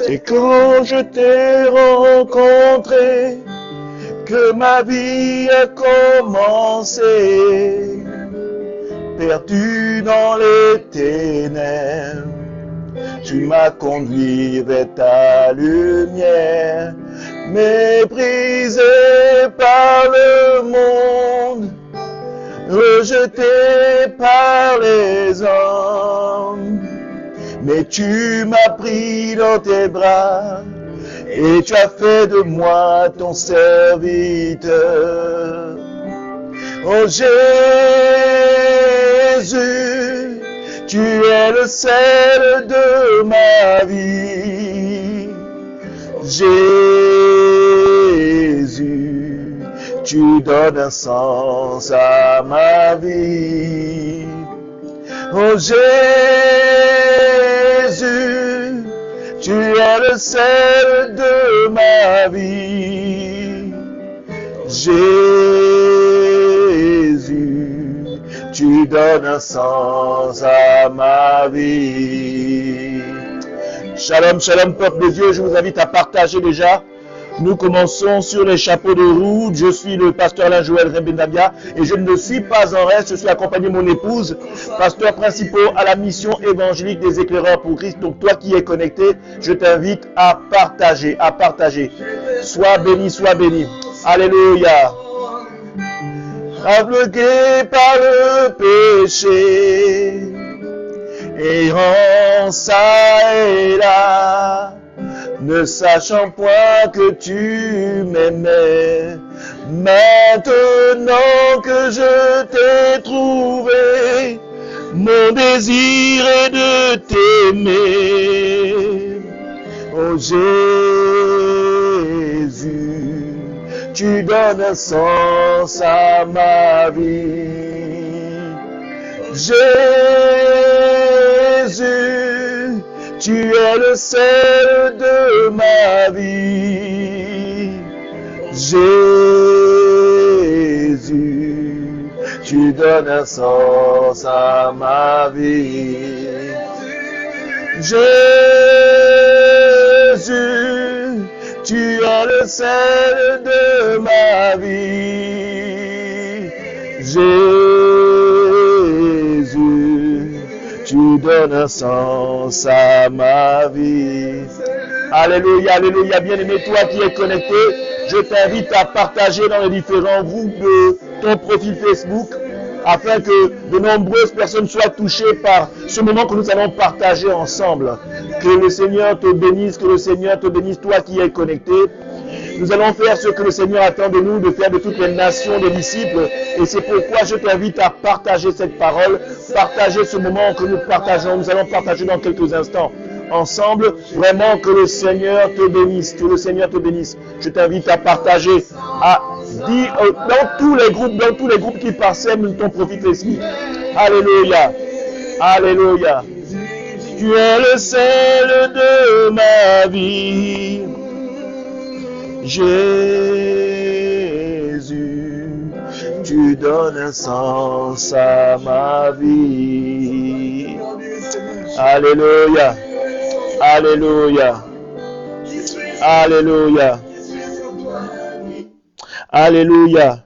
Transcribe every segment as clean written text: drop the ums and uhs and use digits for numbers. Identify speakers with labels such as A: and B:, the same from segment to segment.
A: C'est quand je t'ai rencontré que ma vie a commencé. Perdu dans les ténèbres, tu m'as conduit vers ta lumière. Méprisé par le monde, rejeté par les hommes, mais tu m'as pris dans tes bras et tu as fait de moi ton serviteur. Oh Jésus, tu es le sel de ma vie. Jésus, tu donnes un sens à ma vie. Oh Jésus, tu es le sel de ma vie. Jésus, tu donnes un sens à ma vie. Shalom, shalom, peuple de Dieu, je vous invite à partager déjà. Nous commençons sur les chapeaux de roue. Je suis le pasteur Alain Joël Rembendadia et je ne suis pas en reste. Je suis accompagné de mon épouse, pasteur principal à la mission évangélique des éclaireurs pour Christ. Donc toi qui es connecté, je t'invite à partager, à partager. Sois béni, sois béni. Alléluia. Aveuglé par le péché, errant ça et là, ne sachant point que tu m'aimais. Maintenant que je t'ai trouvé, mon désir est de t'aimer. Oh Jésus, tu donnes un sens à ma vie. Jésus, tu es le sel de ma vie. Jésus, tu donnes un sens à ma vie. Jésus, tu es le sel de ma vie. Jésus, tu donnes un sens à ma vie. Alléluia, alléluia, bien-aimé, toi qui es connecté, je t'invite à partager dans les différents groupes de ton profil Facebook afin que de nombreuses personnes soient touchées par ce moment que nous allons partager ensemble. Que le Seigneur te bénisse, toi qui es connecté. Nous allons faire ce que le Seigneur attend de nous, de faire de toutes les nations des disciples. Et c'est pourquoi je t'invite à partager cette parole, partager ce moment que nous partageons. Nous allons partager dans quelques instants ensemble. Vraiment que le Seigneur te bénisse, que le Seigneur te bénisse. Je t'invite à partager, à dire dans tous les groupes qui parsèment ton profil Facebook. Alléluia, alléluia. Tu es le sel de ma vie. Jésus, tu donnes un sens à ma vie. Alléluia, alléluia, alléluia, alléluia.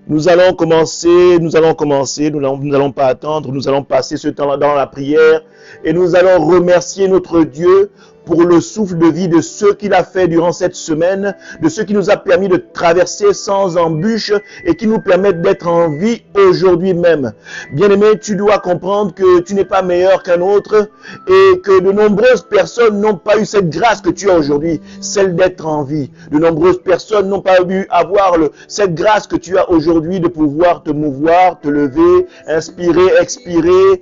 A: Nous allons commencer, nous n'allons pas attendre, nous allons passer ce temps dans la prière et nous allons remercier notre Dieu pour le souffle de vie de ce qu'il a fait durant cette semaine, de ce qui nous a permis de traverser sans embûche et qui nous permettent d'être en vie aujourd'hui même. Bien-aimé, tu dois comprendre que tu n'es pas meilleur qu'un autre et que de nombreuses personnes n'ont pas eu cette grâce que tu as aujourd'hui, celle d'être en vie. De nombreuses personnes n'ont pas pu avoir cette grâce que tu as aujourd'hui de pouvoir te mouvoir, te lever, inspirer, expirer,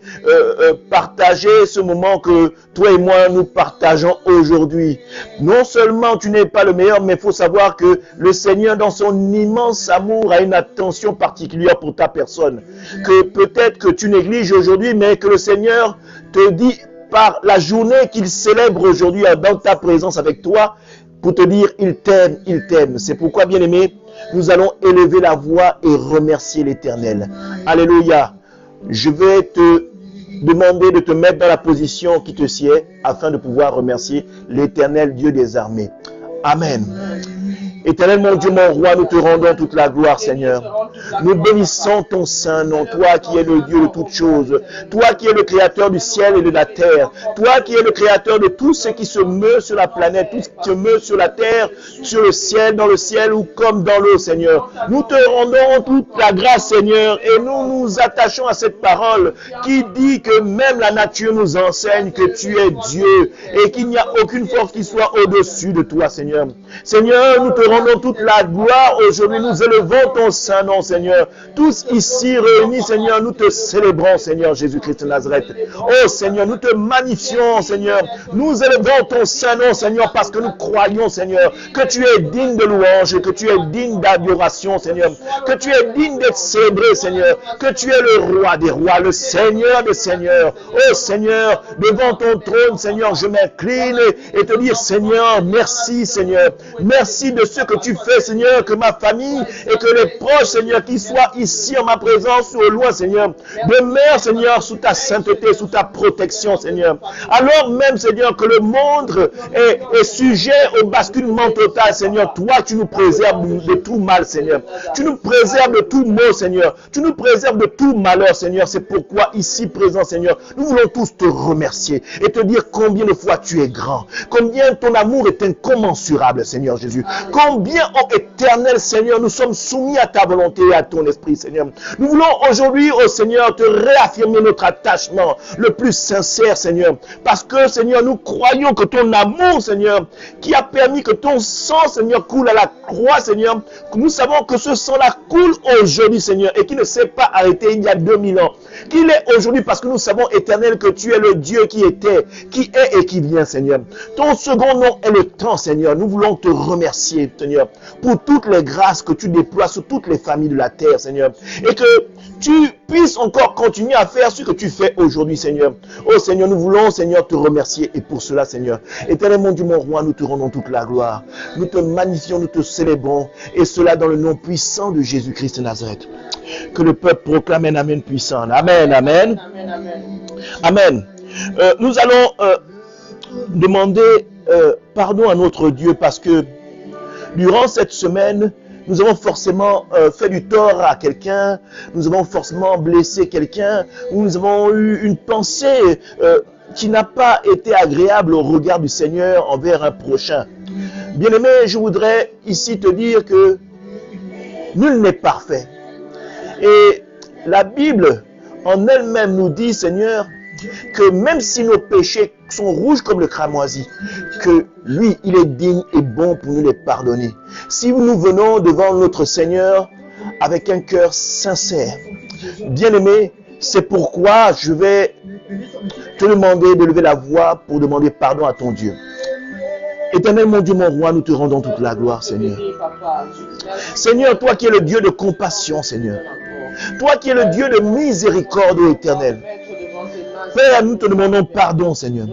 A: partager ce moment que toi et moi nous partageons aujourd'hui. Non seulement tu n'es pas le meilleur, mais il faut savoir que le Seigneur, dans son immense amour, a une attention particulière pour ta personne. Que peut-être que tu négliges aujourd'hui, mais que le Seigneur te dit par la journée qu'il célèbre aujourd'hui dans ta présence avec toi, pour te dire il t'aime, il t'aime. C'est pourquoi, bien-aimé, nous allons élever la voix et remercier l'Éternel. Alléluia. Je vais te demander de te mettre dans la position qui te sied afin de pouvoir remercier l'Éternel Dieu des armées. Amen. Éternel mon Dieu, mon roi, nous te rendons toute la gloire, Seigneur. Nous bénissons ton saint nom, toi qui es le Dieu de toutes choses, toi qui es le créateur du ciel et de la terre, toi qui es le créateur de tout ce qui se meut sur la planète, tout ce qui se meut sur la terre, sur le ciel, dans le ciel ou comme dans l'eau, Seigneur. Nous te rendons toute la grâce, Seigneur, et nous nous attachons à cette parole qui dit que même la nature nous enseigne que tu es Dieu et qu'il n'y a aucune force qui soit au-dessus de toi, Seigneur. Seigneur, nous te rendons toute la gloire aujourd'hui. Nous élevons ton saint nom, Seigneur. Tous ici réunis, Seigneur, nous te célébrons, Seigneur Jésus-Christ de Nazareth. Oh Seigneur, nous te magnifions, Seigneur. Nous élevons ton saint nom, Seigneur, parce que nous croyons, Seigneur, que tu es digne de louange, que tu es digne d'adoration, Seigneur, que tu es digne d'être célébré, Seigneur, que tu es le roi des rois, le Seigneur des seigneurs. Oh Seigneur, devant ton trône, Seigneur, je m'incline et te dire, Seigneur, merci, Seigneur. Merci de ce que tu fais, Seigneur, que ma famille et que les proches, Seigneur, qui soient ici en ma présence ou au loin, Seigneur, demeurent, Seigneur, sous ta sainteté, sous ta protection, Seigneur. Alors même, Seigneur, que le monde est sujet au basculement total, Seigneur, toi, tu nous préserves de tout mal, Seigneur. Tu nous préserves de tout maux, Seigneur. Tu nous préserves de tout malheur, Seigneur. C'est pourquoi, ici présent, Seigneur, nous voulons tous te remercier et te dire combien de fois tu es grand, combien ton amour est incommensurable, Seigneur Jésus. Combien, ô éternel Seigneur, nous sommes soumis à ta volonté et à ton esprit, Seigneur. Nous voulons aujourd'hui, ô Seigneur, te réaffirmer notre attachement le plus sincère, Seigneur. Parce que, Seigneur, nous croyons que ton amour, Seigneur, qui a permis que ton sang, Seigneur, coule à la croix, Seigneur, nous savons que ce sang-là coule aujourd'hui, Seigneur, et qui ne s'est pas arrêté il y a 2000 ans. Qu'il est aujourd'hui parce que nous savons, éternel, que tu es le Dieu qui était, qui est et qui vient, Seigneur. Ton second nom est le temps, Seigneur. Nous voulons te remercier, Seigneur, pour toutes les grâces que tu déploies sur toutes les familles de la terre, Seigneur. Et que tu puisses encore continuer à faire ce que tu fais aujourd'hui, Seigneur. Oh Seigneur, nous voulons, Seigneur, te remercier. Et pour cela, Seigneur, éternel mon Dieu, mon roi, nous te rendons toute la gloire. Nous te magnifions, nous te célébrons. Et cela dans le nom puissant de Jésus-Christ de Nazareth. Que le peuple proclame un amen puissant. Amen, amen. Amen, amen. Amen. Nous allons demander pardon à notre Dieu parce que durant cette semaine, nous avons forcément fait du tort à quelqu'un, nous avons forcément blessé quelqu'un, ou nous avons eu une pensée qui n'a pas été agréable au regard du Seigneur envers un prochain. Bien-aimé, je voudrais ici te dire que nul n'est parfait. Et la Bible en elle-même nous dit, Seigneur, que même si nos péchés sont rouges comme le cramoisi, que lui, il est digne et bon pour nous les pardonner. Si nous venons devant notre Seigneur avec un cœur sincère, bien-aimé, c'est pourquoi je vais te demander de lever la voix pour demander pardon à ton Dieu. Éternel mon Dieu, mon roi, nous te rendons toute la gloire, Seigneur. Seigneur, toi qui es le Dieu de compassion, Seigneur. Toi qui es le Dieu de miséricorde, ô Éternel. Père, nous te demandons pardon, Seigneur.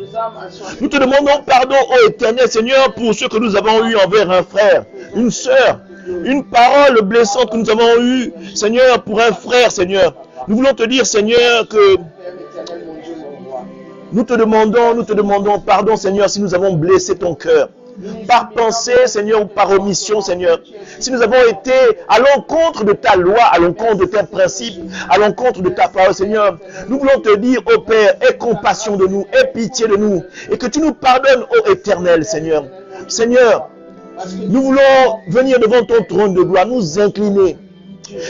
A: Nous te demandons pardon, ô Éternel, Seigneur, pour ce que nous avons eu envers un frère, une sœur, une parole blessante que nous avons eue, Seigneur, pour un frère, Seigneur. Nous voulons te dire, Seigneur, que nous te demandons pardon, Seigneur, si nous avons blessé ton cœur. Par pensée, Seigneur, ou par omission, Seigneur. Si nous avons été à l'encontre de ta loi, à l'encontre de tes principes, à l'encontre de ta parole, Seigneur, nous voulons te dire, ô Père, aie compassion de nous, aie pitié de nous, et que tu nous pardonnes, ô Éternel, Seigneur. Seigneur, nous voulons venir devant ton trône de gloire, nous incliner,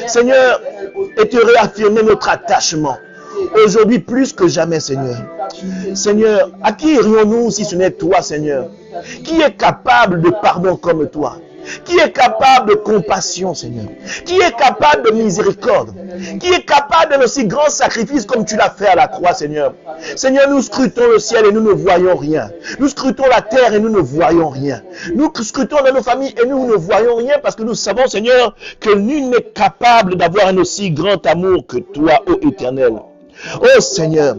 A: Seigneur, et te réaffirmer notre attachement. Aujourd'hui, plus que jamais, Seigneur. Seigneur, à qui irions-nous si ce n'est toi, Seigneur? Qui est capable de pardon comme toi? Qui est capable de compassion, Seigneur? Qui est capable de miséricorde? Qui est capable d'un aussi grand sacrifice comme tu l'as fait à la croix, Seigneur? Seigneur, nous scrutons le ciel et nous ne voyons rien. Nous scrutons la terre et nous ne voyons rien. Nous scrutons dans nos familles et nous ne voyons rien parce que nous savons, Seigneur, que nul n'est capable d'avoir un aussi grand amour que toi, ô Éternel. Oh Seigneur,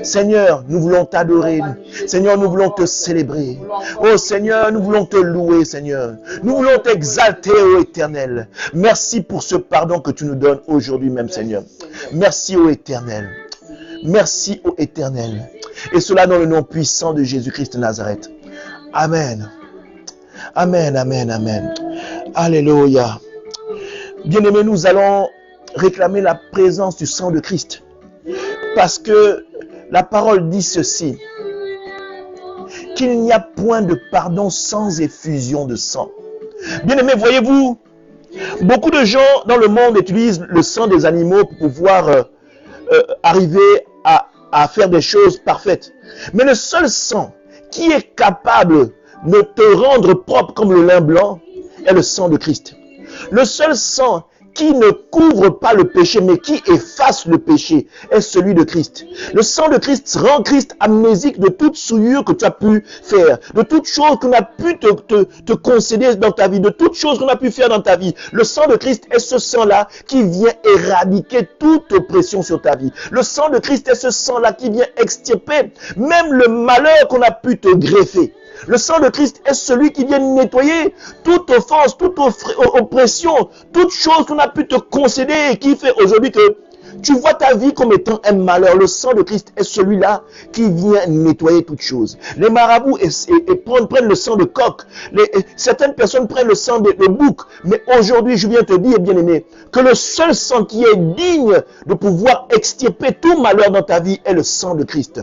A: Seigneur, nous voulons t'adorer. Seigneur, nous voulons te célébrer. Oh Seigneur, nous voulons te louer, Seigneur. Nous voulons t'exalter, ô Éternel. Merci pour ce pardon que tu nous donnes aujourd'hui même, Seigneur. Merci, ô Éternel. Merci, ô Éternel. Et cela dans le nom puissant de Jésus-Christ de Nazareth. Amen. Amen, amen, amen. Alléluia. Bien-aimés, nous allons réclamer la présence du sang de Christ. Parce que la parole dit ceci. Qu'il n'y a point de pardon sans effusion de sang. Bien-aimés, voyez-vous, beaucoup de gens dans le monde utilisent le sang des animaux pour pouvoir arriver à faire des choses parfaites. Mais le seul sang qui est capable de te rendre propre comme le lin blanc est le sang de Christ. Le seul sang qui ne couvre pas le péché, mais qui efface le péché, est celui de Christ. Le sang de Christ rend Christ amnésique de toute souillure que tu as pu faire, de toute chose qu'on a pu te concéder dans ta vie, de toute chose qu'on a pu faire dans ta vie. Le sang de Christ est ce sang-là qui vient éradiquer toute oppression sur ta vie. Le sang de Christ est ce sang-là qui vient extirper même le malheur qu'on a pu te greffer. Le sang de Christ est celui qui vient nettoyer toute offense, toute oppression, toute chose qu'on a pu te concéder et qui fait aujourd'hui que tu vois ta vie comme étant un malheur. Le sang de Christ est celui-là qui vient nettoyer toute chose. Les marabouts prennent le sang de coq. Certaines personnes prennent le sang de bouc. Mais aujourd'hui, je viens te dire, bien-aimé, que le seul sang qui est digne de pouvoir extirper tout malheur dans ta vie est le sang de Christ.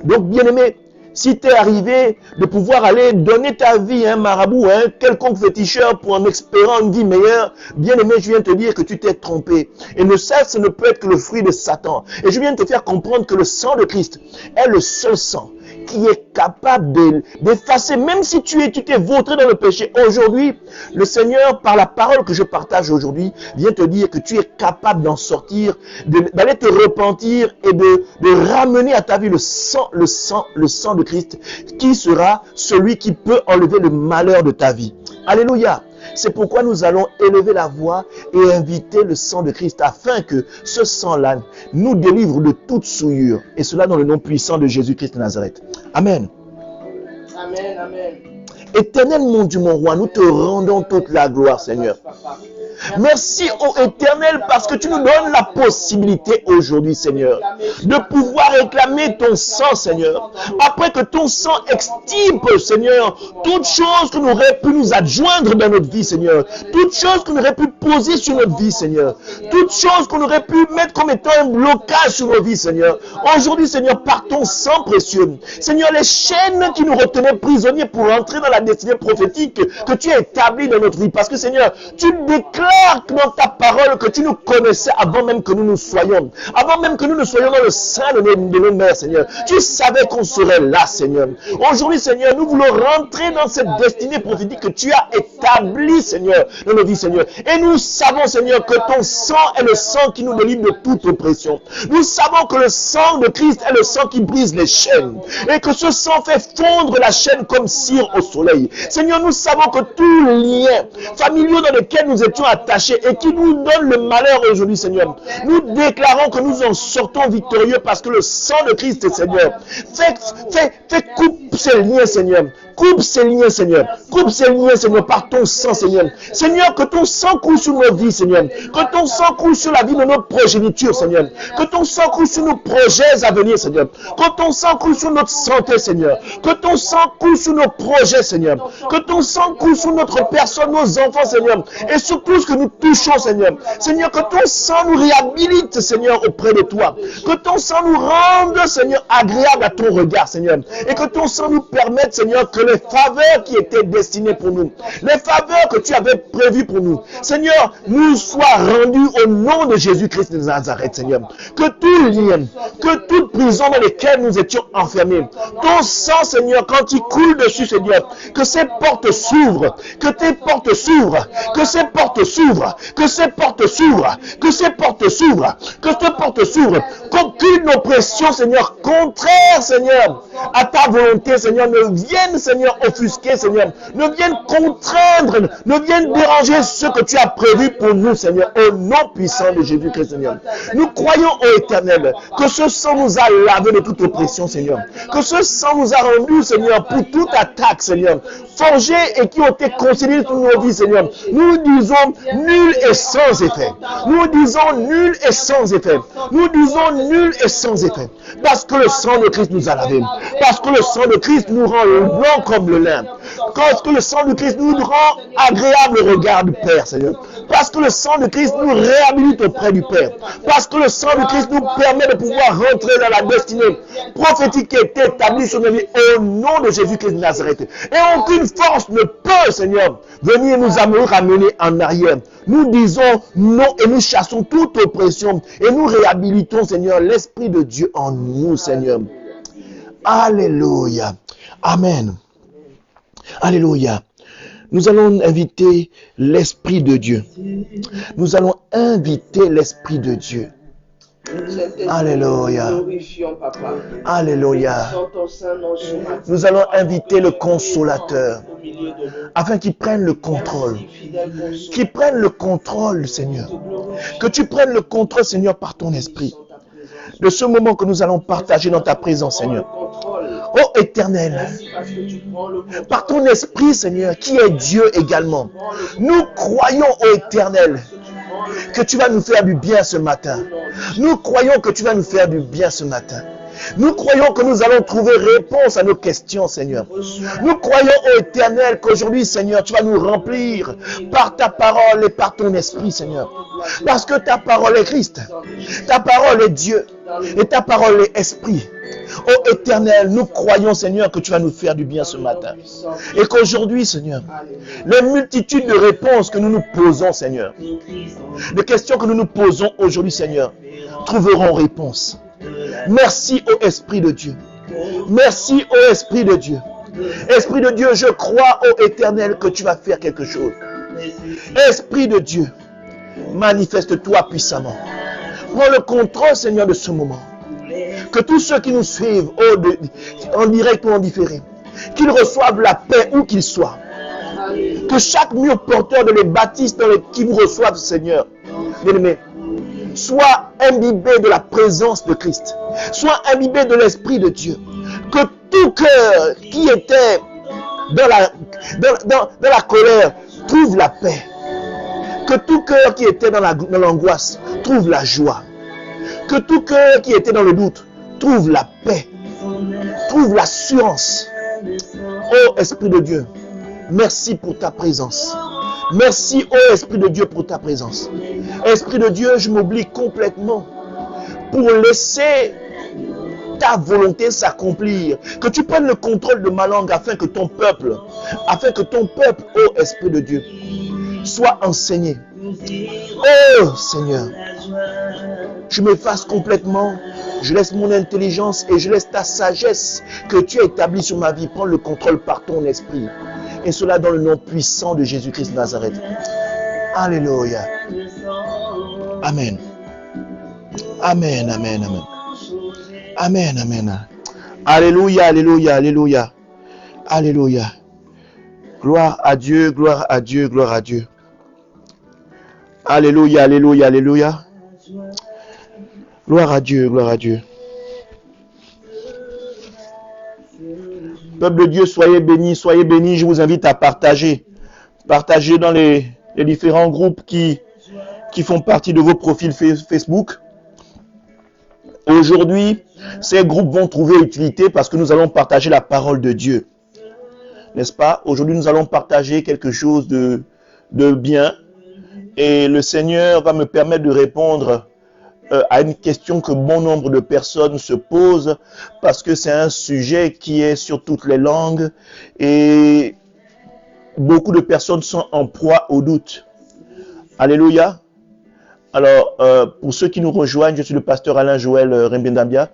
A: Donc, bien-aimé, si tu es arrivé de pouvoir aller donner ta vie à un marabout, à un quelconque féticheur pour en espérant une vie meilleure, bien aimé, je viens te dire que tu t'es trompé. Et ça ne peut être que le fruit de Satan. Et je viens de te faire comprendre que le sang de Christ est le seul sang qui est capable d'effacer, même si tu t'es vautré dans le péché. Aujourd'hui, le Seigneur, par la parole que je partage aujourd'hui, vient te dire que tu es capable d'en sortir, d'aller te repentir et de ramener à ta vie le sang de Christ, qui sera celui qui peut enlever le malheur de ta vie. Alléluia. C'est pourquoi nous allons élever la voix et inviter le sang de Christ afin que ce sang-là nous délivre de toute souillure. Et cela dans le nom puissant de Jésus-Christ de Nazareth. Amen.
B: Amen, amen.
A: Éternel mon Dieu, mon roi, nous te rendons toute la gloire, Seigneur. Merci, ô Éternel, parce que tu nous donnes la possibilité aujourd'hui, Seigneur, de pouvoir réclamer ton sang, Seigneur. Après que ton sang extirpe, Seigneur, toute chose qu'on aurait pu nous adjoindre dans notre vie, Seigneur. Toute chose qu'on aurait pu poser sur notre vie, Seigneur. Toute chose qu'on aurait pu mettre comme étant un blocage sur nos vies, Seigneur. Aujourd'hui, Seigneur, par ton sang précieux, Seigneur, les chaînes qui nous retenaient prisonniers pour entrer dans la destinée prophétique que tu as établie dans notre vie. Parce que, Seigneur, tu déclares dans ta parole que tu nous connaissais avant même que nous nous soyons. Avant même que nous ne soyons dans le sein de nos mères, Seigneur. Tu savais qu'on serait là, Seigneur. Aujourd'hui, Seigneur, nous voulons rentrer dans cette destinée prophétique que tu as établie, Seigneur, dans nos vies, Seigneur. Et nous savons, Seigneur, que ton sang est le sang qui nous délivre de toute oppression. Nous savons que le sang de Christ est le sang qui brise les chaînes. Et que ce sang fait fondre la chaîne comme cire au soleil. Seigneur, nous savons que tous les liens familiaux dans lesquels nous étions attachés et qui nous donne le malheur aujourd'hui, Seigneur. Nous déclarons que nous en sortons victorieux parce que le sang de Christ, Seigneur, fait coupe ces liens, Seigneur. Coupe ces liens, Seigneur. Coupe ces liens, Seigneur, par ton sang, Seigneur. Seigneur, que ton sang coule sur nos vies, Seigneur. Que ton sang coule sur la vie de notre progéniture, Seigneur. Que ton sang coule sur nos projets à venir, Seigneur. Que ton sang coule sur notre santé, Seigneur. Que ton sang coule sur nos projets, Seigneur. Que ton sang coule sur notre personne, nos enfants, Seigneur. Et sur tout ce que nous touchons, Seigneur. Seigneur, que ton sang nous réhabilite, Seigneur, auprès de toi. Que ton sang nous rende, Seigneur, agréable à ton regard, Seigneur. Et que ton sang nous permette, Seigneur, que les faveurs qui étaient destinées pour nous, les faveurs que tu avais prévues pour nous, Seigneur, nous soient rendues au nom de Jésus-Christ de Nazareth, Seigneur. Que tout lien, que toute prison dans laquelle nous étions enfermés, ton sang, Seigneur, quand il coule dessus, Seigneur, que ces portes s'ouvrent, que tes portes s'ouvrent, que ces portes s'ouvrent, que ces portes s'ouvrent, que ces portes s'ouvrent, que ces portes s'ouvrent, qu'aucune oppression, Seigneur, contraire, Seigneur, à ta volonté, Seigneur, ne vienne, Seigneur, Seigneur, offusquer, Seigneur, ne vienne contraindre, ne vienne déranger ce que tu as prévu pour nous, Seigneur, au nom puissant de Jésus-Christ, Seigneur. Nous croyons, ô Éternel, que ce sang nous a lavé de toute oppression, Seigneur. Que ce sang nous a rendu, Seigneur, pour toute attaque, Seigneur, forgés et qui ont été concédés sur nos vies, Seigneur. Nous disons nul et sans effet. Nous disons nul et sans effet. Nous disons nul et sans effet. Parce que le sang de Christ nous a lavé. Parce que le sang de Christ nous rend blanc comme le lin. Parce que le sang de Christ nous rend agréable au regard du Père, Seigneur. Parce que le sang de Christ nous réhabilite auprès du Père. Parce que le sang de Christ nous permet de pouvoir rentrer dans la destinée prophétique qui est établie sur nos vies au nom de Jésus-Christ de Nazareth. Et aucune force ne peut, Seigneur, venir nous ramener en arrière. Nous disons non et nous chassons toute oppression et nous réhabilitons, Seigneur, l'Esprit de Dieu en nous, Seigneur. Alléluia. Amen. Alléluia. Nous allons inviter l'Esprit de Dieu. Nous allons inviter l'Esprit de Dieu. Alléluia. Alléluia. Nous allons inviter le Consolateur afin qu'il prenne le contrôle. Qu'il prenne le contrôle, Seigneur. Que tu prennes le contrôle, Seigneur, par ton Esprit. De ce moment que nous allons partager dans ta présence, Seigneur. Ô Éternel, par ton Esprit, Seigneur, qui est Dieu également, nous croyons, ô Éternel, que tu vas nous faire du bien ce matin. Nous croyons que tu vas nous faire du bien ce matin. Nous croyons que nous allons trouver réponse à nos questions, Seigneur. Nous croyons, ô Éternel, qu'aujourd'hui, Seigneur, tu vas nous remplir par ta parole et par ton Esprit, Seigneur. Parce que ta parole est Christ, ta parole est Dieu et ta parole est Esprit. Ô Éternel, nous croyons, Seigneur, que tu vas nous faire du bien ce matin. Et qu'aujourd'hui, Seigneur, les multitudes de réponses que nous nous posons, Seigneur, les questions que nous nous posons aujourd'hui, Seigneur, trouveront réponse. Merci ô Esprit de Dieu. Merci ô Esprit de Dieu. Esprit de Dieu, je crois, ô Éternel, que tu vas faire quelque chose. Esprit de Dieu, manifeste-toi puissamment. Prends le contrôle, Seigneur, de ce moment. Que tous ceux qui nous suivent, en direct ou en différé, qu'ils reçoivent la paix où qu'ils soient. Que chaque mur porteur de les bâtisses qui vous reçoivent, Seigneur, bien-aimés, soit imbibé de la présence de Christ, soit imbibé de l'Esprit de Dieu. Que tout cœur qui était dans la colère trouve la paix. Que tout cœur qui était dans l'angoisse trouve la joie. Que tout cœur qui était dans le doute trouve la paix, trouve l'assurance. Ô Esprit de Dieu, merci pour ta présence. Merci, ô Esprit de Dieu, pour ta présence. Esprit de Dieu, je m'oublie complètement pour laisser ta volonté s'accomplir. Que tu prennes le contrôle de ma langue afin que ton peuple, ô Esprit de Dieu, soit enseigné. Oh Seigneur, je m'efface complètement, je laisse mon intelligence et je laisse ta sagesse que tu as établie sur ma vie prendre le contrôle par ton esprit. Et cela dans le nom puissant de Jésus-Christ de Nazareth. Alléluia. Amen. Amen, amen, amen. Amen, amen. Alléluia, alléluia, alléluia. Alléluia. Gloire à Dieu, gloire à Dieu, gloire à Dieu. Alléluia, alléluia, alléluia. Gloire à Dieu, gloire à Dieu. Peuple de Dieu, soyez bénis, soyez bénis. Je vous invite à partager. Partagez dans les différents groupes qui font partie de vos profils Facebook. Aujourd'hui, ces groupes vont trouver utilité parce que nous allons partager la parole de Dieu. N'est-ce pas? Aujourd'hui, nous allons partager quelque chose de bien. Et le Seigneur va me permettre de répondre à une question que bon nombre de personnes se posent parce que c'est un sujet qui est sur toutes les langues et beaucoup de personnes sont en proie au doute. Alléluia. Alors, pour ceux qui nous rejoignent, je suis le pasteur Alain Joël Rembendambia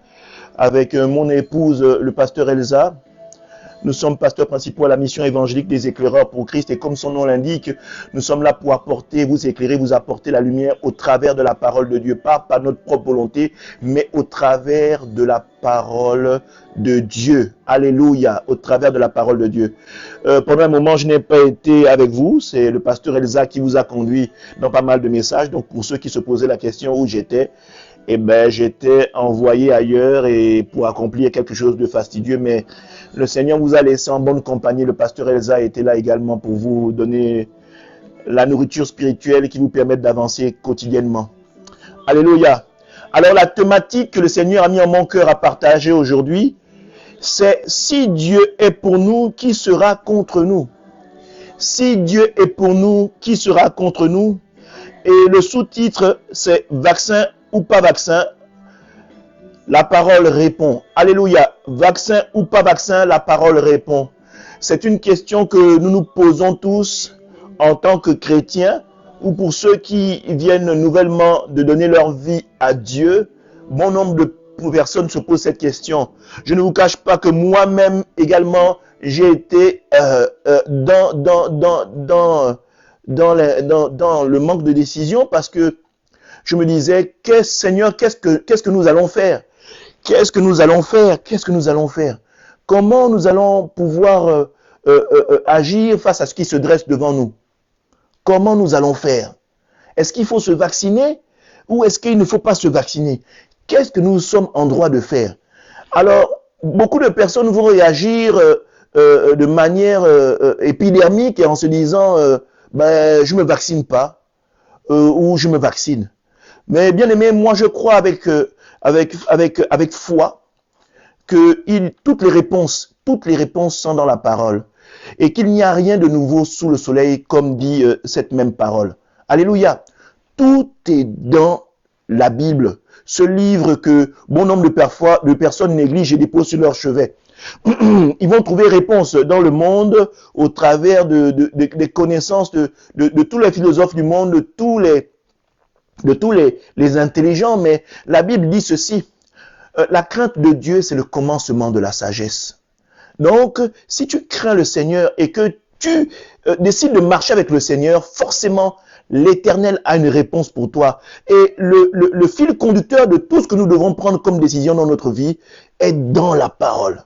A: avec mon épouse, le pasteur Elsa. Nous sommes pasteurs principaux à la mission évangélique des éclaireurs pour Christ et comme son nom l'indique, nous sommes là pour apporter, vous éclairer, vous apporter la lumière au travers de la parole de Dieu, pas par notre propre volonté, mais au travers de la parole de Dieu. Alléluia, au travers de la parole de Dieu. Pendant un moment, je n'ai pas été avec vous, c'est le pasteur Elsa qui vous a conduit dans pas mal de messages. Donc pour ceux qui se posaient la question où j'étais, eh ben, j'étais envoyé ailleurs et pour accomplir quelque chose de fastidieux, mais le Seigneur vous a laissé en bonne compagnie. Le pasteur Elsa était là également pour vous donner la nourriture spirituelle qui vous permet d'avancer quotidiennement. Alléluia. Alors la thématique que le Seigneur a mis en mon cœur à partager aujourd'hui, c'est si Dieu est pour nous, qui sera contre nous? Si Dieu est pour nous, qui sera contre nous? Et le sous-titre, c'est vaccin ou pas vaccin, la parole répond. Alléluia. Vaccin ou pas vaccin, la parole répond. C'est une question que nous nous posons tous en tant que chrétiens ou pour ceux qui viennent nouvellement de donner leur vie à Dieu. Bon nombre de personnes se posent cette question. Je ne vous cache pas que moi-même également, j'ai été dans le manque de décision parce que je me disais, Seigneur, qu'est-ce que nous allons faire? Qu'est-ce que nous allons faire? Qu'est-ce que nous allons faire? Comment nous allons pouvoir agir face à ce qui se dresse devant nous? Comment nous allons faire? Est-ce qu'il faut se vacciner ou est-ce qu'il ne faut pas se vacciner? Qu'est-ce que nous sommes en droit de faire? Alors, beaucoup de personnes vont réagir de manière épidermique et en se disant, je ne me vaccine pas ou je me vaccine. Mais bien aimé, moi je crois avec foi que toutes les réponses sont dans la parole et qu'il n'y a rien de nouveau sous le soleil comme dit cette même parole. Alléluia. Tout est dans la Bible, ce livre que bon nombre de personnes négligent et déposent sur leur chevet. Ils vont trouver réponse dans le monde au travers des connaissances de tous les philosophes du monde, de tous les intelligents, mais la Bible dit ceci, la crainte de Dieu, c'est le commencement de la sagesse. Donc, si tu crains le Seigneur et que tu décides de marcher avec le Seigneur, forcément, l'Éternel a une réponse pour toi. Et le fil conducteur de tout ce que nous devons prendre comme décision dans notre vie est dans la parole.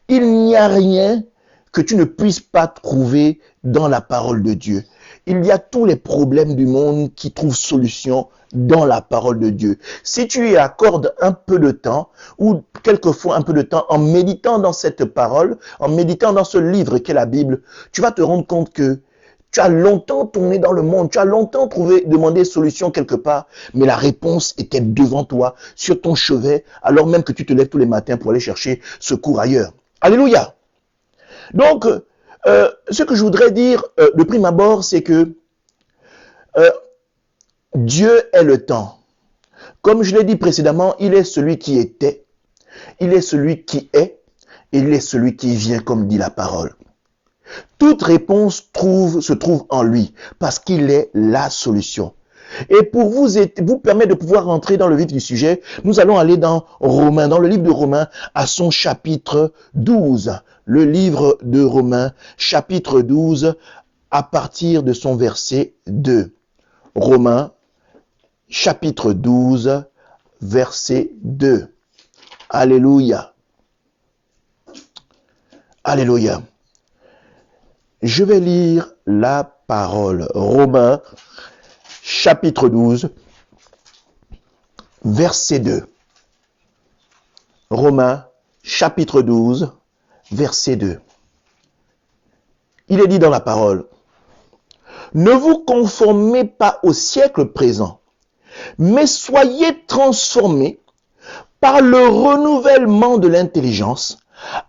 A: Il n'y a rien que tu ne puisses pas trouver dans la parole de Dieu. Il y a tous les problèmes du monde qui trouvent solution dans la parole de Dieu. Si tu y accordes un peu de temps, ou quelquefois un peu de temps, en méditant dans cette parole, en méditant dans ce livre qu'est la Bible, tu vas te rendre compte que tu as longtemps tourné dans le monde, tu as longtemps demandé solution quelque part, mais la réponse était devant toi, sur ton chevet, alors même que tu te lèves tous les matins pour aller chercher secours ailleurs. Alléluia. Donc, ce que je voudrais dire de prime abord, c'est que Dieu est le temps. Comme je l'ai dit précédemment, il est celui qui était, il est celui qui est, et il est celui qui vient, comme dit la parole. Toute réponse se trouve en lui, parce qu'il est la solution. Et pour vous permettre de pouvoir rentrer dans le vif du sujet, nous allons aller dans Romains, dans le livre de Romains, à son chapitre 12. Le livre de Romains, chapitre 12, à partir de son verset 2. Romains, chapitre 12, verset 2. Alléluia. Alléluia. Je vais lire la parole. Romains, chapitre 12, verset 2. Romains, chapitre 12, verset 2. Il est dit dans la parole, « Ne vous conformez pas au siècle présent, mais soyez transformés par le renouvellement de l'intelligence,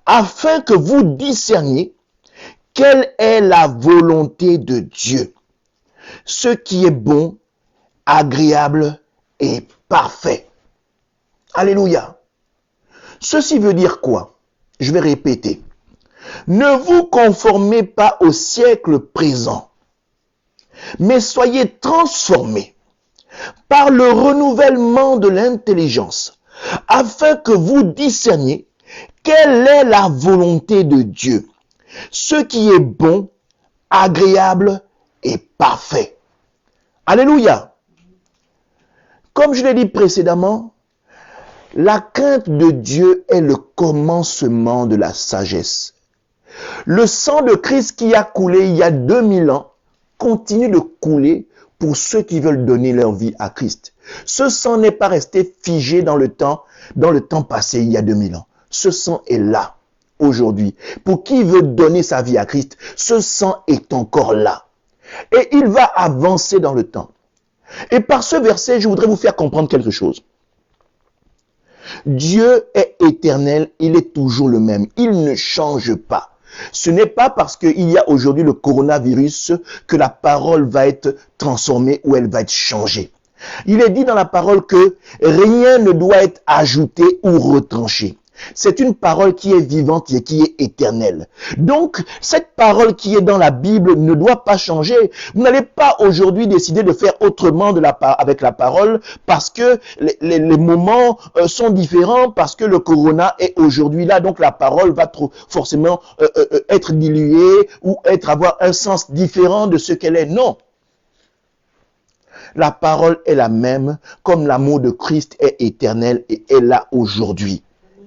A: afin que vous discerniez quelle est la volonté de Dieu, ce qui est bon, agréable et parfait. » Alléluia. Ceci veut dire quoi? Je vais répéter. Ne vous conformez pas au siècle présent, mais soyez transformés par le renouvellement de l'intelligence, afin que vous discerniez Quelle est la volonté de Dieu? Ce qui est bon, agréable et parfait. Alléluia. Comme je l'ai dit précédemment, la crainte de Dieu est le commencement de la sagesse. Le sang de Christ qui a coulé il y a 2000 ans continue de couler pour ceux qui veulent donner leur vie à Christ. Ce sang n'est pas resté figé dans le temps passé il y a 2000 ans. Ce sang est là aujourd'hui. Pour qui veut donner sa vie à Christ, ce sang est encore là. Et il va avancer dans le temps. Et par ce verset, je voudrais vous faire comprendre quelque chose. Dieu est éternel, il est toujours le même, il ne change pas. Ce n'est pas parce qu'il y a aujourd'hui le coronavirus que la parole va être transformée ou elle va être changée. Il est dit dans la parole que rien ne doit être ajouté ou retranché. C'est une parole qui est vivante et qui est éternelle. Donc, cette parole qui est dans la Bible ne doit pas changer. Vous n'allez pas aujourd'hui décider de faire autrement avec la parole parce que les moments sont différents, parce que le corona est aujourd'hui là. Donc, la parole va forcément être diluée ou avoir un sens différent de ce qu'elle est. Non. La parole est la même, comme l'amour de Christ est éternel et est là aujourd'hui.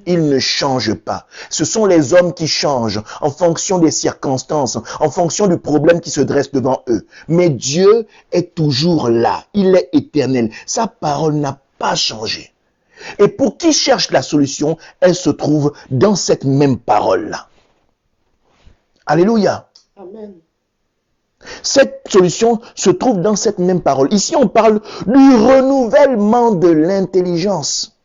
A: Il ne change pas. Ce sont les hommes qui changent en fonction des circonstances, en fonction du problème qui se dresse devant eux. Mais Dieu est toujours là. Il est éternel. Sa parole n'a pas changé. Et pour qui cherche la solution, elle se trouve dans cette même parole-là. Alléluia.
B: Amen.
A: Cette solution se trouve dans cette même parole. Ici, on parle du renouvellement de l'intelligence.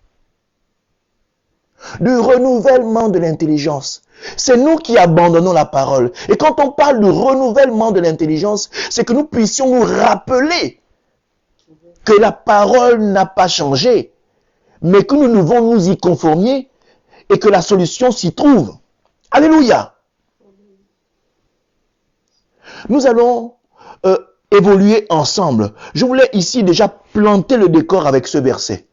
A: Du renouvellement de l'intelligence. C'est nous qui abandonnons la parole. Et quand on parle du renouvellement de l'intelligence, c'est que nous puissions nous rappeler que la parole n'a pas changé, mais que nous devons nous y conformer et que la solution s'y trouve. Alléluia. Nous allons évoluer ensemble. Je voulais ici déjà planter le décor avec ce verset,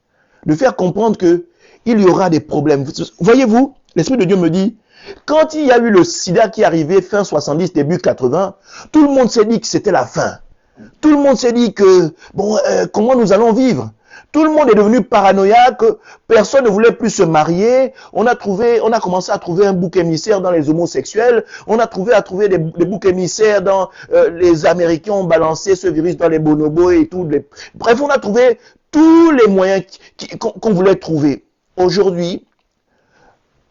A: de faire comprendre que il y aura des problèmes. Voyez-vous, l'Esprit de Dieu me dit, quand il y a eu le sida qui est arrivé fin 70, début 80, tout le monde s'est dit que c'était la fin. Tout le monde s'est dit que, comment nous allons vivre? Tout le monde est devenu paranoïaque, personne ne voulait plus se marier, on a commencé à trouver un bouc émissaire dans les homosexuels, on a trouvé des boucs émissaires dans les Américains ont balancé ce virus dans les bonobos et tout. Bref, on a trouvé tous les moyens qu'on voulait trouver. Aujourd'hui,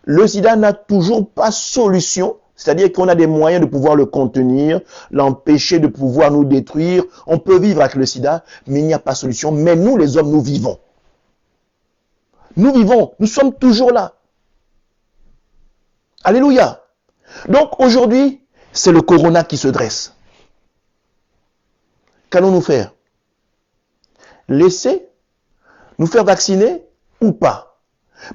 A: le sida n'a toujours pas solution, c'est-à-dire qu'on a des moyens de pouvoir le contenir, l'empêcher de pouvoir nous détruire. On peut vivre avec le sida, mais il n'y a pas de solution. Mais nous, les hommes, nous vivons. Nous vivons, nous sommes toujours là. Alléluia. Donc aujourd'hui, c'est le corona qui se dresse. Qu'allons-nous faire? Laisser nous faire vacciner ou pas?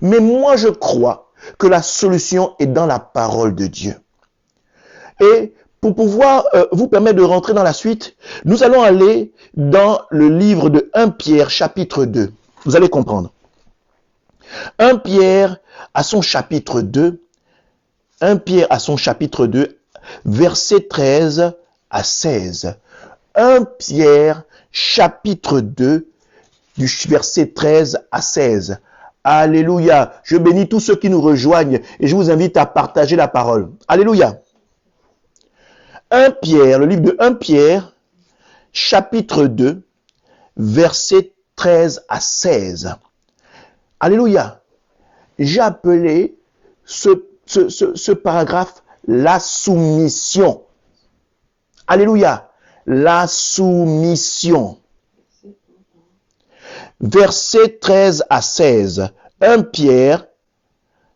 A: Mais moi, je crois que la solution est dans la parole de Dieu. Et pour pouvoir vous permettre de rentrer dans la suite, nous allons aller dans le livre de 1 Pierre, chapitre 2. Vous allez comprendre. 1 Pierre à son chapitre 2, 1 Pierre à son chapitre 2, versets 13 à 16. 1 Pierre, chapitre 2, du verset 13 à 16. Alléluia. Je bénis tous ceux qui nous rejoignent et je vous invite à partager la parole. Alléluia. 1 Pierre, le livre de 1 Pierre, chapitre 2, versets 13 à 16. Alléluia. J'ai appelé ce paragraphe la soumission. Alléluia. La soumission. Versets 13 à 16. 1 Pierre,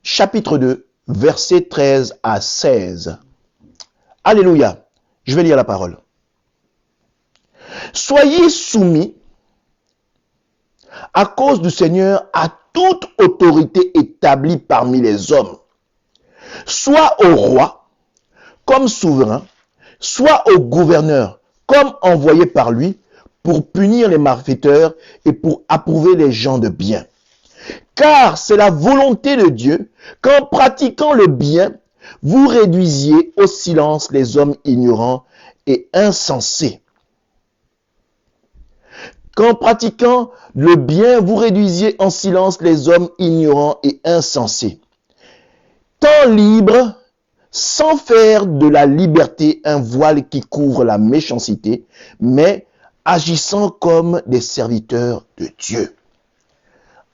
A: chapitre 2, versets 13 à 16. Alléluia. Je vais lire la parole. Soyez soumis à cause du Seigneur à toute autorité établie parmi les hommes, soit au roi comme souverain, soit au gouverneur comme envoyé par lui, pour punir les malfaiteurs et pour approuver les gens de bien. Car c'est la volonté de Dieu qu'en pratiquant le bien, vous réduisiez au silence les hommes ignorants et insensés. Qu'en pratiquant le bien, vous réduisiez en silence les hommes ignorants et insensés. Tant libres, sans faire de la liberté un voile qui couvre la méchanceté, mais agissant comme des serviteurs de Dieu.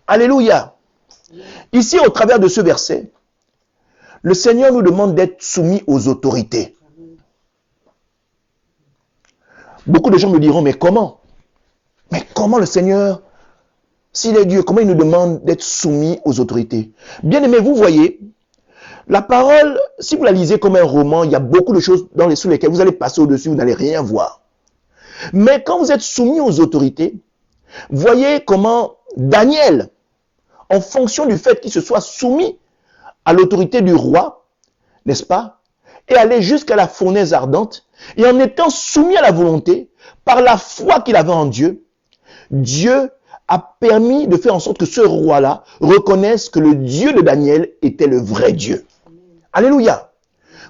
A: Alléluia. Ici, au travers de ce verset, le Seigneur nous demande d'être soumis aux autorités. Beaucoup de gens me diront, mais comment? Mais comment le Seigneur, s'il est Dieu, comment il nous demande d'être soumis aux autorités? Bien aimé, vous voyez, la parole, si vous la lisez comme un roman, il y a beaucoup de choses sous lesquelles vous allez passer au-dessus, vous n'allez rien voir. Mais quand vous êtes soumis aux autorités, voyez comment Daniel, en fonction du fait qu'il se soit soumis à l'autorité du roi, n'est-ce pas, et aller jusqu'à la fournaise ardente, et en étant soumis à la volonté, par la foi qu'il avait en Dieu, Dieu a permis de faire en sorte que ce roi-là reconnaisse que le Dieu de Daniel était le vrai Dieu. Alléluia.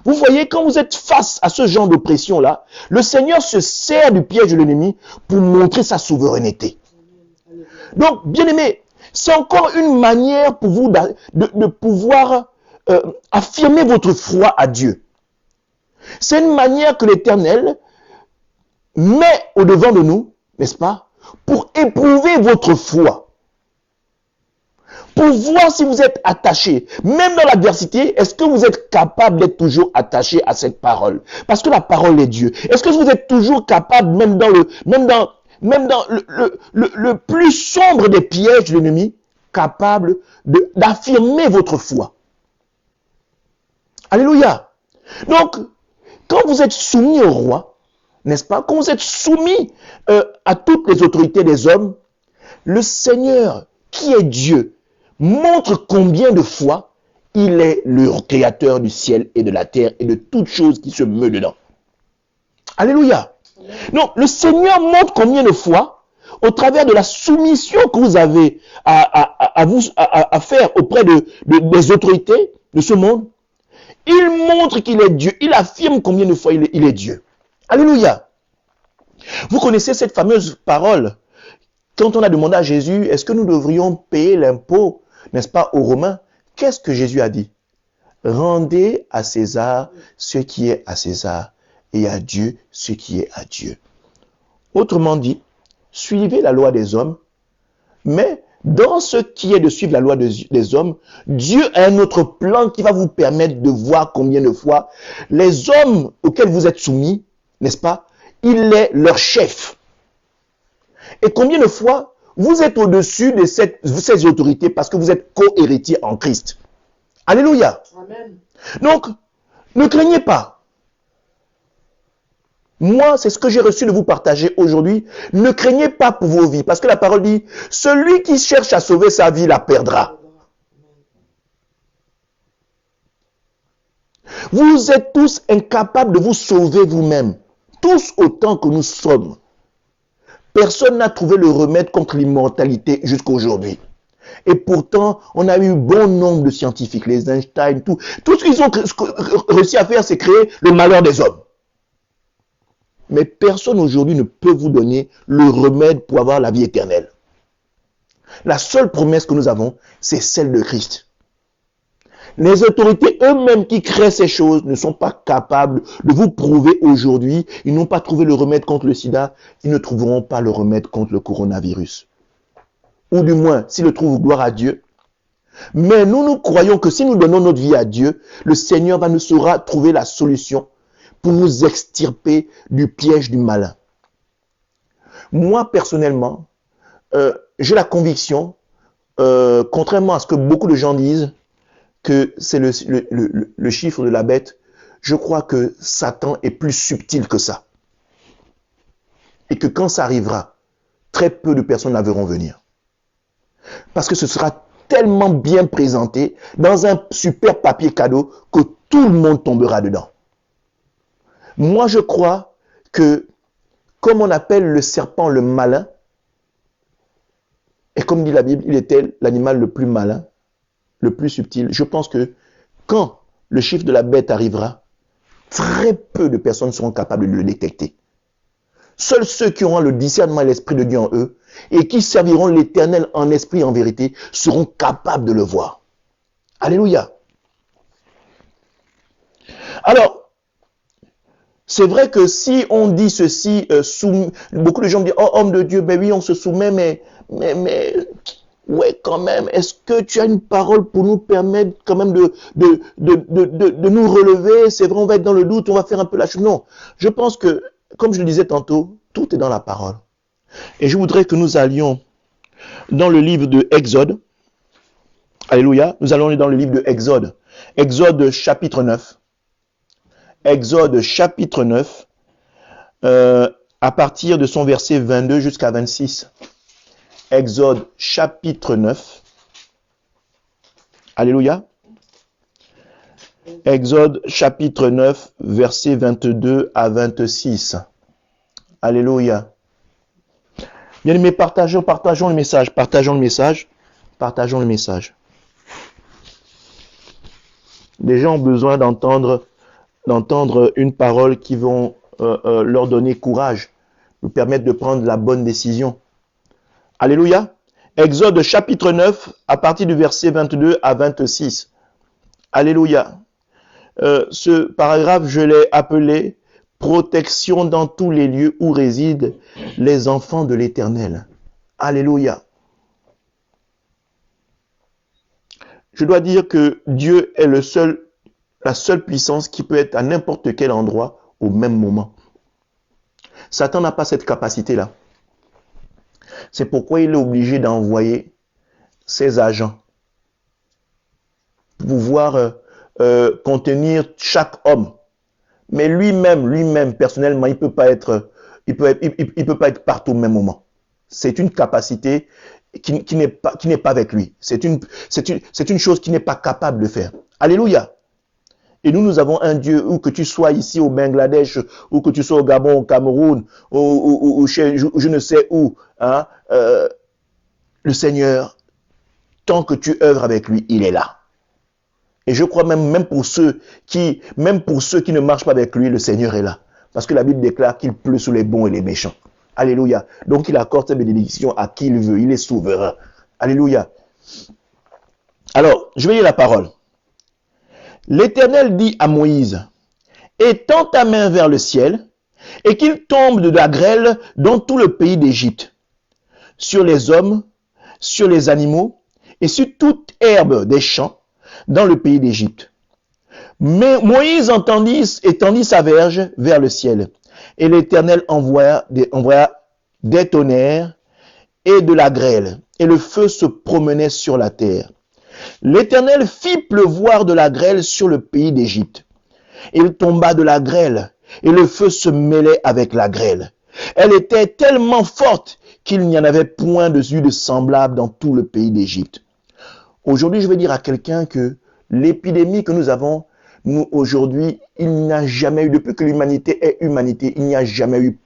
A: Vous voyez, quand vous êtes face à ce genre d'oppression-là, le Seigneur se sert du piège de l'ennemi pour montrer sa souveraineté. Donc, bien aimé, c'est encore une manière pour vous de pouvoir affirmer votre foi à Dieu. C'est une manière que l'Éternel met au-devant de nous, n'est-ce pas, pour éprouver votre foi. Pour voir si vous êtes attaché. Même dans l'adversité, est-ce que vous êtes capable d'être toujours attaché à cette parole? Parce que la parole est Dieu. Est-ce que vous êtes toujours capable, même dans le plus sombre des pièges de l'ennemi, capable d'affirmer votre foi? Alléluia. Donc, quand vous êtes soumis au roi, n'est-ce pas? Quand vous êtes soumis à toutes les autorités des hommes, le Seigneur, qui est Dieu, montre combien de fois il est le créateur du ciel et de la terre et de toutes choses qui se meut dedans. Alléluia. Donc, le Seigneur montre combien de fois, au travers de la soumission que vous avez à faire auprès des autorités de ce monde, il montre qu'il est Dieu. Il affirme combien de fois il est Dieu. Alléluia. Vous connaissez cette fameuse parole. Quand on a demandé à Jésus, est-ce que nous devrions payer l'impôt, n'est-ce pas, aux Romains? Qu'est-ce que Jésus a dit? Rendez à César ce qui est à César et à Dieu ce qui est à Dieu. Autrement dit, suivez la loi des hommes, mais dans ce qui est de suivre la loi des hommes, Dieu a un autre plan qui va vous permettre de voir combien de fois les hommes auxquels vous êtes soumis, n'est-ce pas, il est leur chef. Et combien de fois vous êtes au-dessus de ces autorités parce que vous êtes co-héritier en Christ. Alléluia.
B: Amen.
A: Donc, ne craignez pas. Moi, c'est ce que j'ai reçu de vous partager aujourd'hui. Ne craignez pas pour vos vies. Parce que la parole dit, celui qui cherche à sauver sa vie la perdra. Vous êtes tous incapables de vous sauver vous-même. Tous autant que nous sommes. Personne n'a trouvé le remède contre l'immortalité jusqu'à aujourd'hui. Et pourtant, on a eu bon nombre de scientifiques, les Einstein, tout ce qu'ils ont réussi à faire, c'est créer le malheur des hommes. Mais personne aujourd'hui ne peut vous donner le remède pour avoir la vie éternelle. La seule promesse que nous avons, c'est celle de Christ. Les autorités eux-mêmes qui créent ces choses ne sont pas capables de vous prouver aujourd'hui. Ils n'ont pas trouvé le remède contre le sida. Ils ne trouveront pas le remède contre le coronavirus. Ou du moins, s'ils le trouvent, gloire à Dieu. Mais nous croyons que si nous donnons notre vie à Dieu, le Seigneur nous saura trouver la solution pour nous extirper du piège du malin. Moi, personnellement, j'ai la conviction, contrairement à ce que beaucoup de gens disent, que c'est le chiffre de la bête, je crois que Satan est plus subtil que ça. Et que quand ça arrivera, très peu de personnes la verront venir. Parce que ce sera tellement bien présenté dans un super papier cadeau que tout le monde tombera dedans. Moi, je crois que, comme on appelle le serpent le malin, Et comme dit la Bible, il était l'animal le plus malin, le plus subtil. Je pense que quand le chiffre de la bête arrivera, très peu de personnes seront capables de le détecter. Seuls ceux qui auront le discernement et l'esprit de Dieu en eux et qui serviront l'Éternel en esprit et en vérité seront capables de le voir. Alléluia. Alors, c'est vrai que si on dit ceci, beaucoup de gens me disent, oh homme de Dieu, ben oui, on se soumet, mais, ouais, quand même, est-ce que tu as une parole pour nous permettre quand même de nous relever? C'est vrai, on va être dans le doute, on va faire un peu la chose. Non, je pense que, comme je le disais tantôt, tout est dans la parole. Et je voudrais que nous allions dans le livre de Exode. Alléluia. Nous allons aller dans le livre de Exode. Exode chapitre 9. Exode chapitre 9. À partir de son verset 22 jusqu'à 26. Exode chapitre 9. Alléluia. Exode chapitre 9, verset 22 à 26. Alléluia. Bien-aimés, partageons le message. Les gens ont besoin d'entendre une parole qui vont leur donner courage, nous permettre de prendre la bonne décision. Alléluia. Exode chapitre 9, à partir du verset 22 à 26. Alléluia. Ce paragraphe, je l'ai appelé « Protection dans tous les lieux où résident les enfants de l'Éternel ». Alléluia. Je dois dire que Dieu est la seule puissance qui peut être à n'importe quel endroit au même moment. Satan n'a pas cette capacité-là. C'est pourquoi il est obligé d'envoyer ses agents pour pouvoir contenir chaque homme. Mais lui-même, personnellement, il peut pas être partout au même moment. C'est une capacité qui n'est pas avec lui. C'est une chose qu'il n'est pas capable de faire. Alléluia. Et nous avons un Dieu, où que tu sois ici au Bangladesh, ou que tu sois au Gabon, au Cameroun, ou je ne sais où, hein, le Seigneur, tant que tu œuvres avec lui, il est là. Et je crois même pour ceux qui ne marchent pas avec lui, le Seigneur est là. Parce que la Bible déclare qu'il pleut sur les bons et les méchants. Alléluia. Donc il accorde sa bénédiction à qui il veut. Il est souverain. Alléluia. Alors, je vais lire la parole. L'Éternel dit à Moïse, étends ta main vers le ciel, et qu'il tombe de la grêle dans tout le pays d'Égypte, sur les hommes, sur les animaux, et sur toute herbe des champs, dans le pays d'Égypte. Mais Moïse étendit sa verge vers le ciel, et l'Éternel envoya des tonnerres et de la grêle, et le feu se promenait sur la terre. L'Éternel fit pleuvoir de la grêle sur le pays d'Égypte. Il tomba de la grêle, et le feu se mêlait avec la grêle. Elle était tellement forte qu'il n'y en avait point de semblable dans tout le pays d'Égypte. Aujourd'hui, je vais dire à quelqu'un que l'épidémie que nous avons, nous, aujourd'hui, il n'y a jamais eu, depuis que l'humanité est humanité, il n'y a jamais eu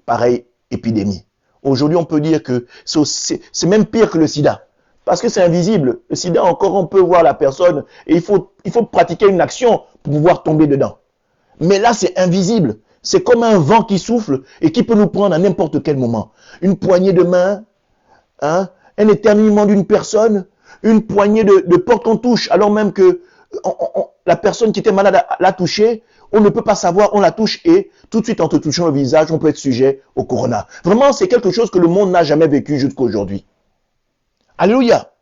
A: pareille épidémie. Aujourd'hui, on peut dire que c'est même pire que le sida. Parce que c'est invisible. Le sida, encore, on peut voir la personne et il faut pratiquer une action pour pouvoir tomber dedans. Mais là, c'est invisible. C'est comme un vent qui souffle et qui peut nous prendre à n'importe quel moment. Une poignée de main, hein, un éternuement d'une personne, une poignée de porte qu'on touche, alors même que la personne qui était malade l'a touché, on ne peut pas savoir, on la touche et tout de suite en te touchant le visage, on peut être sujet au corona. Vraiment, c'est quelque chose que le monde n'a jamais vécu jusqu'à aujourd'hui. Alléluia.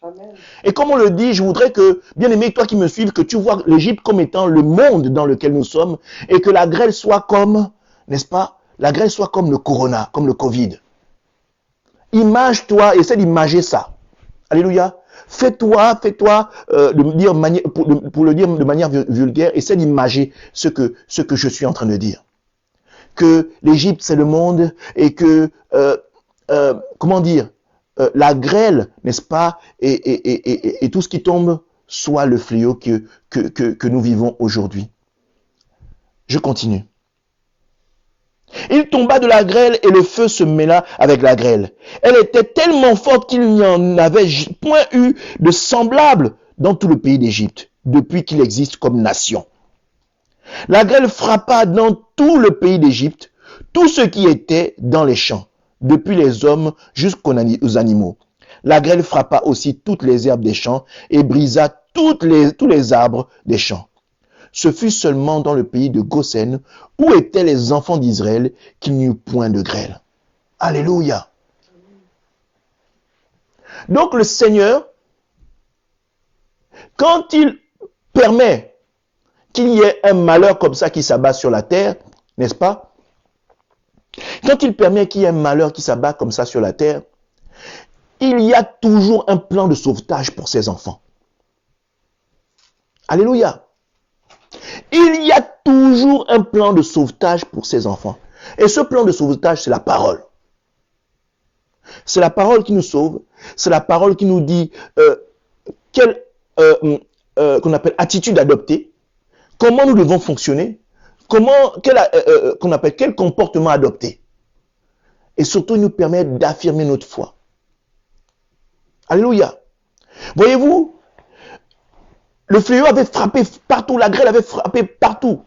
A: Amen. Et comme on le dit, je voudrais que, bien aimé, toi qui me suives, que tu vois l'Égypte comme étant le monde dans lequel nous sommes et que la grêle soit comme, n'est-ce pas, la grêle soit comme le corona, comme le Covid. Image-toi, essaie d'imager ça. Alléluia. Fais-toi, pour le dire de manière vulgaire, essaie d'imager ce que je suis en train de dire. Que l'Égypte, c'est le monde et que, comment dire, la grêle, n'est-ce pas, et tout ce qui tombe soit le fléau que nous vivons aujourd'hui. Je continue. Il tomba de la grêle et le feu se mêla avec la grêle. Elle était tellement forte qu'il n'y en avait point eu de semblable dans tout le pays d'Égypte, depuis qu'il existe comme nation. La grêle frappa dans tout le pays d'Égypte, tout ce qui était dans les champs, depuis les hommes jusqu'aux animaux. La grêle frappa aussi toutes les herbes des champs et brisa tous les arbres des champs. Ce fut seulement dans le pays de Goshen, où étaient les enfants d'Israël, qu'il n'y eut point de grêle. Alléluia. Donc le Seigneur, quand il permet qu'il y ait un malheur comme ça qui s'abat sur la terre, n'est-ce pas? Quand il permet qu'il y ait un malheur qui s'abat comme ça sur la terre, il y a toujours un plan de sauvetage pour ses enfants. Alléluia. Il y a toujours un plan de sauvetage pour ses enfants. Et ce plan de sauvetage, c'est la parole. C'est la parole qui nous sauve. C'est la parole qui nous dit quelle qu'on appelle attitude adopter, comment nous devons fonctionner, quel comportement adopter. Et surtout, il nous permet d'affirmer notre foi. Alléluia. Voyez-vous, le fléau avait frappé partout, la grêle avait frappé partout,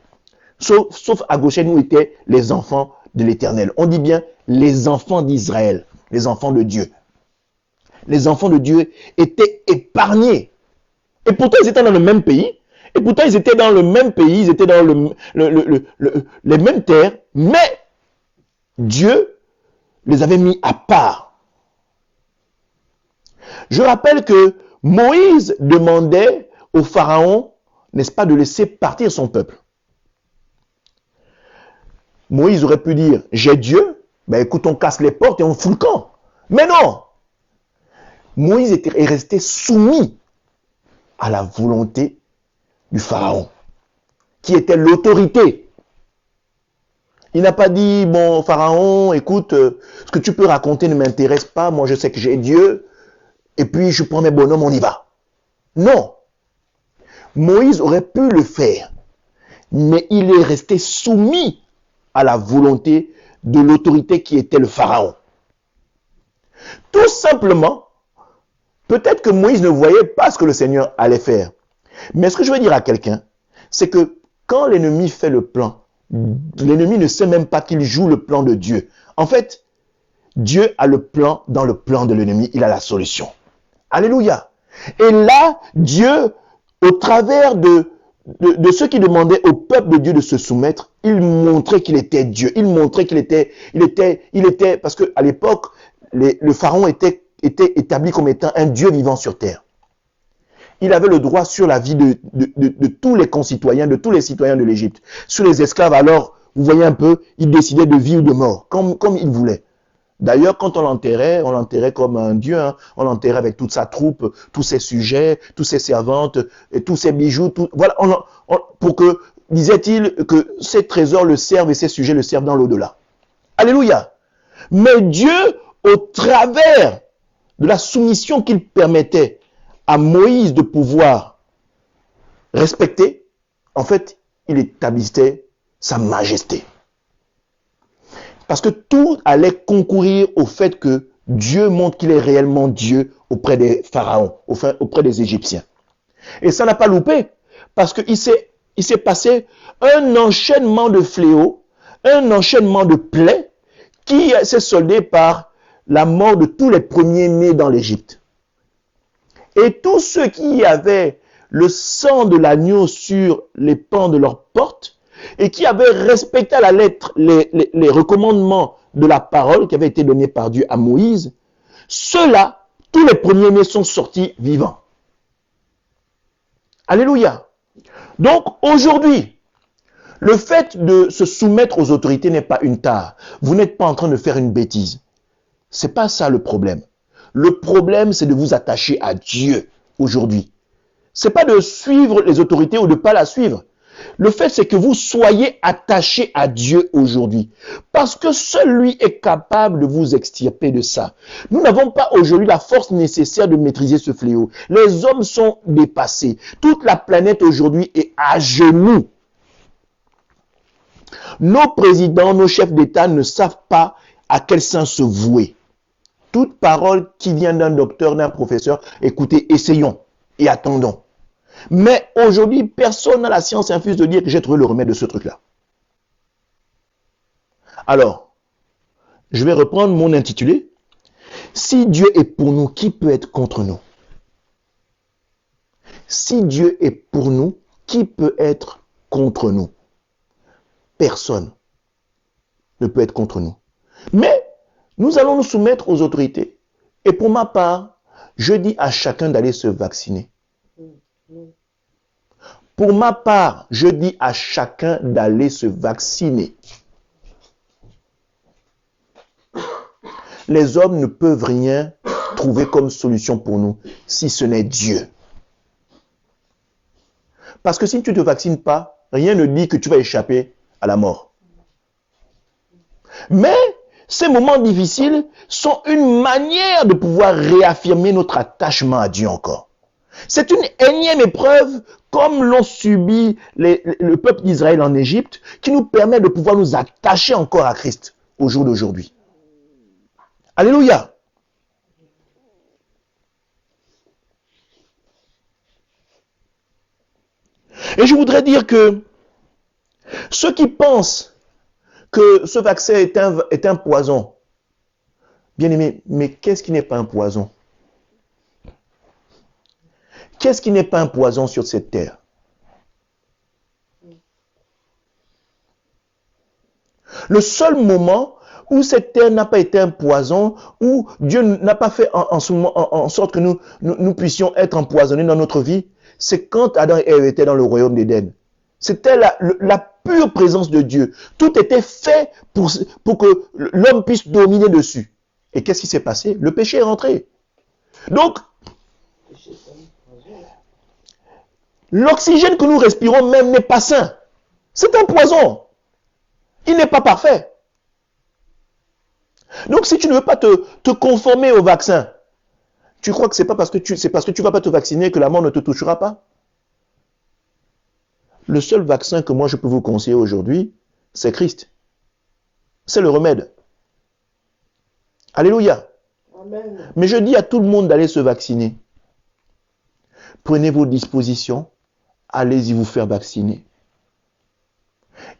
A: sauf à Goshen où étaient les enfants de l'Éternel. On dit bien les enfants d'Israël, les enfants de Dieu. Les enfants de Dieu étaient épargnés. Et pourtant, ils étaient dans le même pays. Et pourtant, ils étaient dans le même pays, ils étaient dans les mêmes terres. Mais Dieu les avait mis à part. Je rappelle que Moïse demandait au Pharaon, n'est-ce pas, de laisser partir son peuple. Moïse aurait pu dire, j'ai Dieu, ben écoute, on casse les portes et on fout le camp. Mais non! Moïse est resté soumis à la volonté du Pharaon, qui était l'autorité. Il n'a pas dit, bon, Pharaon, écoute, ce que tu peux raconter ne m'intéresse pas, moi je sais que j'ai Dieu, et puis je prends mes bonhommes, on y va. Non. Moïse aurait pu le faire, mais il est resté soumis à la volonté de l'autorité qui était le Pharaon. Tout simplement, peut-être que Moïse ne voyait pas ce que le Seigneur allait faire. Mais ce que je veux dire à quelqu'un, c'est que quand l'ennemi fait le plan, l'ennemi ne sait même pas qu'il joue le plan de Dieu. En fait, Dieu a le plan dans le plan de l'ennemi, il a la solution. Alléluia. Et là, Dieu, au travers de ceux qui demandaient au peuple de Dieu de se soumettre, il montrait qu'il était Dieu. Il montrait qu'il était, parce qu'à l'époque, le Pharaon était établi comme étant un Dieu vivant sur terre. Il avait le droit sur la vie de tous les concitoyens, de tous les citoyens de l'Égypte. Sur les esclaves, alors, vous voyez un peu, il décidait de vie ou de mort, comme il voulait. D'ailleurs, quand on l'enterrait comme un dieu, hein. On l'enterrait avec toute sa troupe, tous ses sujets, toutes ses servantes, et tous ses bijoux, voilà, pour que, disait-il, que ses trésors le servent et ses sujets le servent dans l'au-delà. Alléluia. Mais Dieu, au travers de la soumission qu'il permettait à Moïse de pouvoir respecter, en fait, il établissait sa majesté. Parce que tout allait concourir au fait que Dieu montre qu'il est réellement Dieu auprès des pharaons, auprès des Égyptiens. Et ça n'a pas loupé, parce qu'il s'est passé un enchaînement de fléaux, un enchaînement de plaies qui s'est soldé par la mort de tous les premiers-nés dans l'Égypte. Et tous ceux qui avaient le sang de l'agneau sur les pans de leurs portes, et qui avaient respecté à la lettre les recommandements de la parole qui avait été donnée par Dieu à Moïse, ceux-là, tous les premiers-nés sont sortis vivants. Alléluia. Donc aujourd'hui, le fait de se soumettre aux autorités n'est pas une tare. Vous n'êtes pas en train de faire une bêtise. C'est pas ça le problème. Le problème, c'est de vous attacher à Dieu aujourd'hui. C'est pas de suivre les autorités ou de ne pas la suivre. Le fait, c'est que vous soyez attachés à Dieu aujourd'hui. Parce que seul lui est capable de vous extirper de ça. Nous n'avons pas aujourd'hui la force nécessaire de maîtriser ce fléau. Les hommes sont dépassés. Toute la planète aujourd'hui est à genoux. Nos présidents, nos chefs d'État ne savent pas à quel sens se vouer. Toute parole qui vient d'un docteur, d'un professeur, écoutez, essayons et attendons. Mais aujourd'hui, personne n'a la science infuse de dire que j'ai trouvé le remède de ce truc-là. Alors, je vais reprendre mon intitulé. Si Dieu est pour nous, qui peut être contre nous? Si Dieu est pour nous, qui peut être contre nous? Personne ne peut être contre nous. Mais nous allons nous soumettre aux autorités. Et pour ma part, je dis à chacun d'aller se vacciner. Pour ma part, je dis à chacun d'aller se vacciner. Les hommes ne peuvent rien trouver comme solution pour nous, si ce n'est Dieu. Parce que si tu ne te vaccines pas, rien ne dit que tu vas échapper à la mort. Mais ces moments difficiles sont une manière de pouvoir réaffirmer notre attachement à Dieu encore. C'est une énième épreuve, comme l'ont subi le peuple d'Israël en Égypte, qui nous permet de pouvoir nous attacher encore à Christ au jour d'aujourd'hui. Alléluia. Et je voudrais dire que ceux qui pensent que ce vaccin est un poison, bien aimé, mais qu'est-ce qui n'est pas un poison? Qu'est-ce qui n'est pas un poison sur cette terre? Le seul moment où cette terre n'a pas été un poison, où Dieu n'a pas fait en sorte que nous puissions être empoisonnés dans notre vie, c'est quand Adam et Ève étaient dans le royaume d'Éden. C'était la pure présence de Dieu. Tout était fait pour que l'homme puisse dominer dessus. Et qu'est-ce qui s'est passé? Le péché est rentré. Donc, l'oxygène que nous respirons même n'est pas sain. C'est un poison. Il n'est pas parfait. Donc, si tu ne veux pas te conformer au vaccin, tu crois que c'est parce que tu ne vas pas te vacciner que la mort ne te touchera pas? Le seul vaccin que moi je peux vous conseiller aujourd'hui, c'est Christ. C'est le remède. Alléluia. Amen. Mais je dis à tout le monde d'aller se vacciner. Prenez vos dispositions, allez-y vous faire vacciner.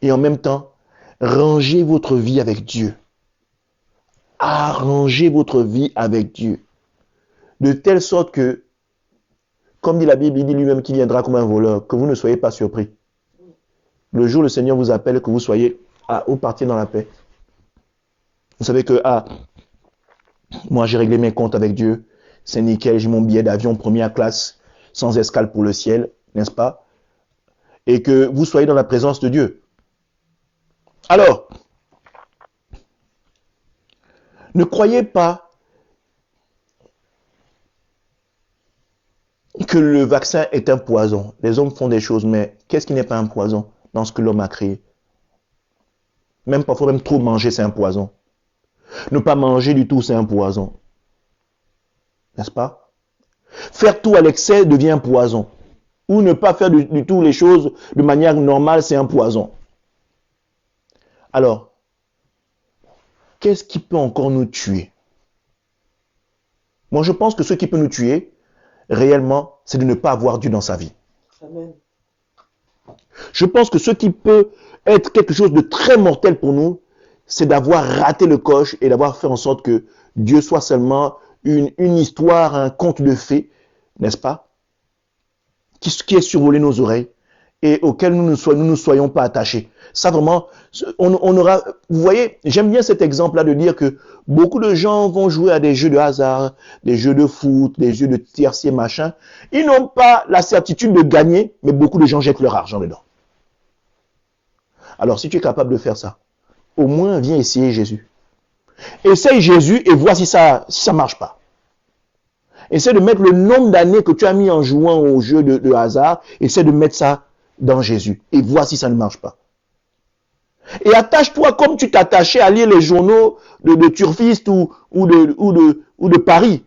A: Et en même temps, rangez votre vie avec Dieu. Arrangez votre vie avec Dieu. De telle sorte que, comme dit la Bible, il dit lui-même qu'il viendra comme un voleur, que vous ne soyez pas surpris. Le jour où le Seigneur vous appelle, que vous soyez au partir dans la paix. Vous savez que, moi j'ai réglé mes comptes avec Dieu, c'est nickel, j'ai mon billet d'avion première classe, sans escale pour le ciel, n'est-ce pas? Et que vous soyez dans la présence de Dieu. Alors, ne croyez pas que le vaccin est un poison. Les hommes font des choses, mais qu'est-ce qui n'est pas un poison dans ce que l'homme a créé? Même parfois, même trop manger, c'est un poison. Ne pas manger du tout, c'est un poison. N'est-ce pas? Faire tout à l'excès devient un poison. Ou ne pas faire du tout les choses de manière normale, c'est un poison. Alors, qu'est-ce qui peut encore nous tuer? Moi, je pense que ce qui peut nous tuer, réellement, c'est de ne pas avoir Dieu dans sa vie. Amen. Je pense que ce qui peut être quelque chose de très mortel pour nous, c'est d'avoir raté le coche et d'avoir fait en sorte que Dieu soit seulement une histoire, un conte de fées, n'est-ce pas? Qui est survolé nos oreilles et auquel nous ne soyons pas attachés. Ça vraiment, on aura, vous voyez, j'aime bien cet exemple-là de dire que beaucoup de gens vont jouer à des jeux de hasard, des jeux de foot, des jeux de tiercé, machin. Ils n'ont pas la certitude de gagner, mais beaucoup de gens jettent leur argent dedans. Alors, si tu es capable de faire ça, au moins viens essayer Jésus. Essaye Jésus et vois si ça marche pas. Essaie de mettre le nombre d'années que tu as mis en jouant au jeu de hasard, essaie de mettre ça dans Jésus et vois si ça ne marche pas. Et attache-toi comme tu t'attachais à lire les journaux de turfistes ou de Paris.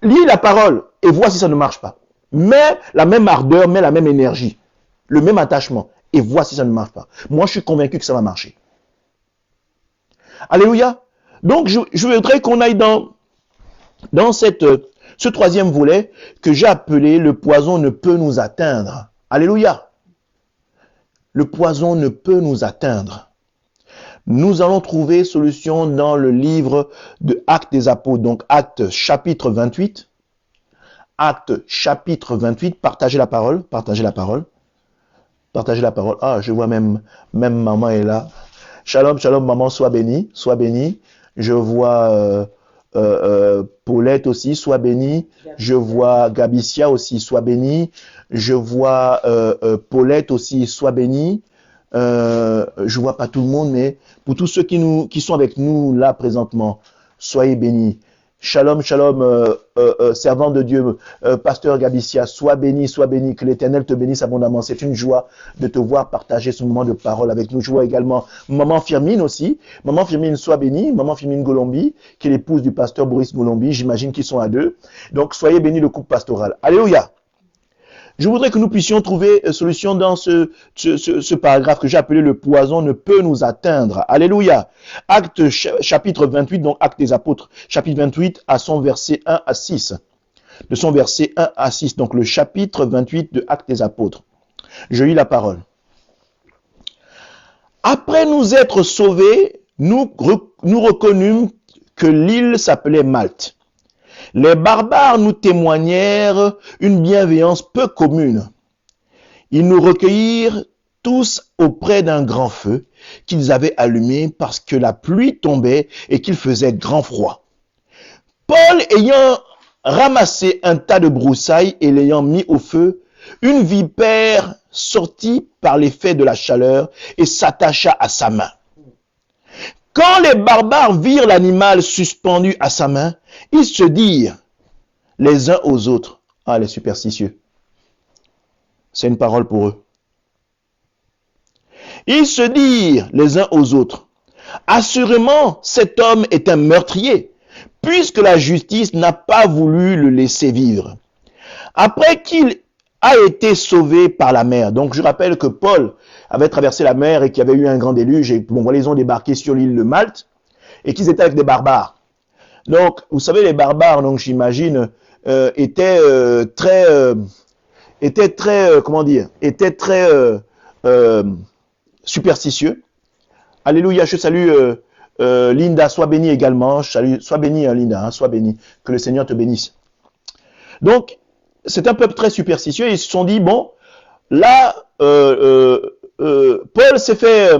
A: Lis la parole et vois si ça ne marche pas. Mets la même ardeur, mets la même énergie, le même attachement et vois si ça ne marche pas. Moi, je suis convaincu que ça va marcher. Alléluia. Donc, je voudrais qu'on aille dans ce troisième volet que j'ai appelé « Le poison ne peut nous atteindre ». Alléluia. Le poison ne peut nous atteindre. Nous allons trouver solution dans le livre de Actes des Apôtres, donc Actes chapitre 28. Actes chapitre 28, partagez la parole, partagez la parole. Partagez la parole. Ah, je vois même maman est là. Shalom, shalom, maman, sois bénie, sois bénie. Je vois Paulette aussi, sois bénie. Je vois Gabicia aussi, sois bénie. Je vois Paulette aussi, sois bénie. Je vois pas tout le monde, mais pour tous ceux qui sont avec nous là présentement, soyez bénis. Shalom, shalom, servant de Dieu, pasteur Gabicia, sois béni, que l'Éternel te bénisse abondamment. C'est une joie de te voir partager ce moment de parole avec nous. Je vois également maman Firmine aussi. Maman Firmine, sois bénie. Maman Firmine Golombi, qui est l'épouse du pasteur Boris Golombi. J'imagine qu'ils sont à deux. Donc, soyez bénis le couple pastoral. Alléluia. Je voudrais que nous puissions trouver solution dans ce paragraphe que j'ai appelé « Le poison ne peut nous atteindre ». Alléluia. Acte chapitre 28, donc Acte des Apôtres, chapitre 28 à son verset 1 à 6. De son verset 1 à 6, donc le chapitre 28 de Acte des Apôtres. Je lis la parole. Après nous être sauvés, nous reconnûmes que l'île s'appelait Malte. Les barbares nous témoignèrent une bienveillance peu commune. Ils nous recueillirent tous auprès d'un grand feu qu'ils avaient allumé parce que la pluie tombait et qu'il faisait grand froid. Paul ayant ramassé un tas de broussailles et l'ayant mis au feu, une vipère sortit par l'effet de la chaleur et s'attacha à sa main. Quand les barbares virent l'animal suspendu à sa main, ils se dirent les uns aux autres, ah les superstitieux, c'est une parole pour eux. Ils se dirent les uns aux autres, assurément cet homme est un meurtrier, puisque la justice n'a pas voulu le laisser vivre. Après qu'il a été sauvé par la mer, donc je rappelle que Paul avait traversé la mer et qu'il y avait eu un grand déluge, et bon, voilà, ils ont débarqué sur l'île de Malte, et qu'ils étaient avec des barbares. Donc, vous savez, les barbares, donc j'imagine, étaient très, superstitieux. Alléluia, je salue Linda, sois bénie également. Sois bénie, Linda, hein, sois bénie. Que le Seigneur te bénisse. Donc, c'est un peuple très superstitieux. Ils se sont dit, bon, là, Paul s'est fait,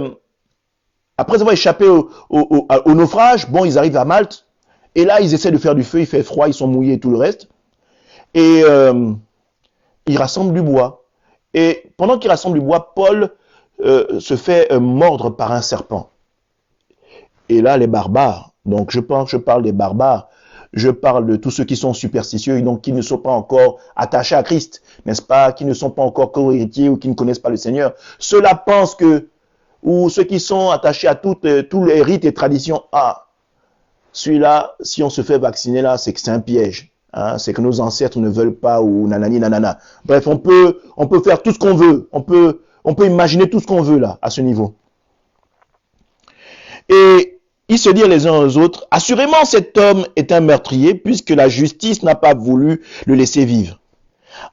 A: après avoir échappé au naufrage, bon, ils arrivent à Malte, et là, ils essaient de faire du feu, il fait froid, ils sont mouillés et tout le reste, et ils rassemblent du bois. Et pendant qu'ils rassemblent du bois, Paul se fait mordre par un serpent. Et là, les barbares, donc je parle des barbares, je parle de tous ceux qui sont superstitieux et donc qui ne sont pas encore attachés à Christ, n'est-ce pas, qui ne sont pas encore co-héritiers ou qui ne connaissent pas le Seigneur. Ceux-là pensent que, ou ceux qui sont attachés à tous les rites et traditions, ah, celui-là, si on se fait vacciner là, c'est que c'est un piège. Hein, c'est que nos ancêtres ne veulent pas ou nanani nanana. Bref, on peut faire tout ce qu'on veut. On peut imaginer tout ce qu'on veut là, à ce niveau. Et ils se dirent les uns aux autres, assurément cet homme est un meurtrier puisque la justice n'a pas voulu le laisser vivre.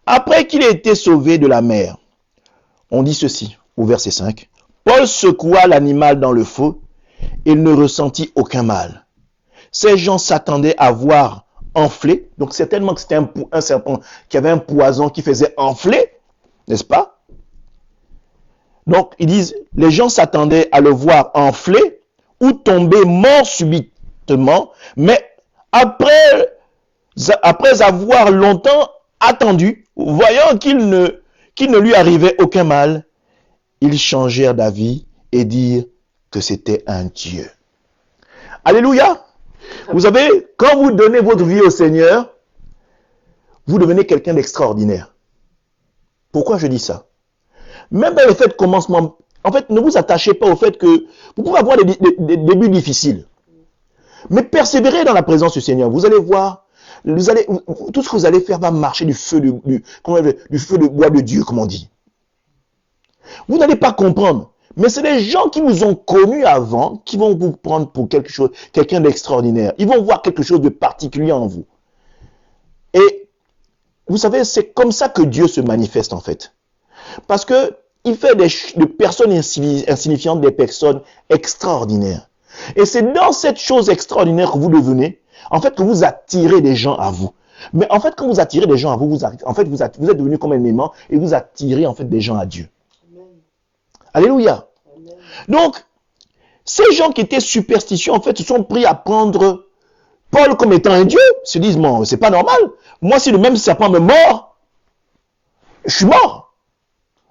A: Après qu'il ait été sauvé de la mer, on dit ceci, au verset 5, Paul secoua l'animal dans le feu et il ne ressentit aucun mal. Ces gens s'attendaient à voir enfler, donc certainement que c'était un serpent qui avait un poison qui faisait enfler, n'est-ce pas? Donc ils disent, les gens s'attendaient à le voir enfler ou tomber mort subitement, mais après avoir longtemps attendu, voyant qu'il ne lui arrivait aucun mal, ils changèrent d'avis et dirent que c'était un Dieu. Alléluia! Vous savez, quand vous donnez votre vie au Seigneur, vous devenez quelqu'un d'extraordinaire. Pourquoi je dis ça? Même dans les faits de commencement, en fait, ne vous attachez pas au fait que vous pouvez avoir des débuts difficiles. Mais persévérez dans la présence du Seigneur. Vous allez voir, tout ce que vous allez faire va marcher du feu de bois de Dieu, comme on dit. Vous n'allez pas comprendre. Mais c'est les gens qui vous ont connus avant qui vont vous prendre pour quelque chose, quelqu'un d'extraordinaire. Ils vont voir quelque chose de particulier en vous. Et vous savez, c'est comme ça que Dieu se manifeste en fait. Parce que il fait de personnes insignifiantes des personnes extraordinaires. Et c'est dans cette chose extraordinaire que vous devenez, en fait, que vous attirez des gens à vous. Mais en fait, quand vous attirez des gens à vous, vous êtes devenu comme un aimant et vous attirez en fait des gens à Dieu. Amen. Alléluia. Amen. Donc, ces gens qui étaient superstitieux, en fait, se sont pris à prendre Paul comme étant un Dieu. Ils se disent, bon, c'est pas normal. Moi, si le même serpent me mord, je suis mort.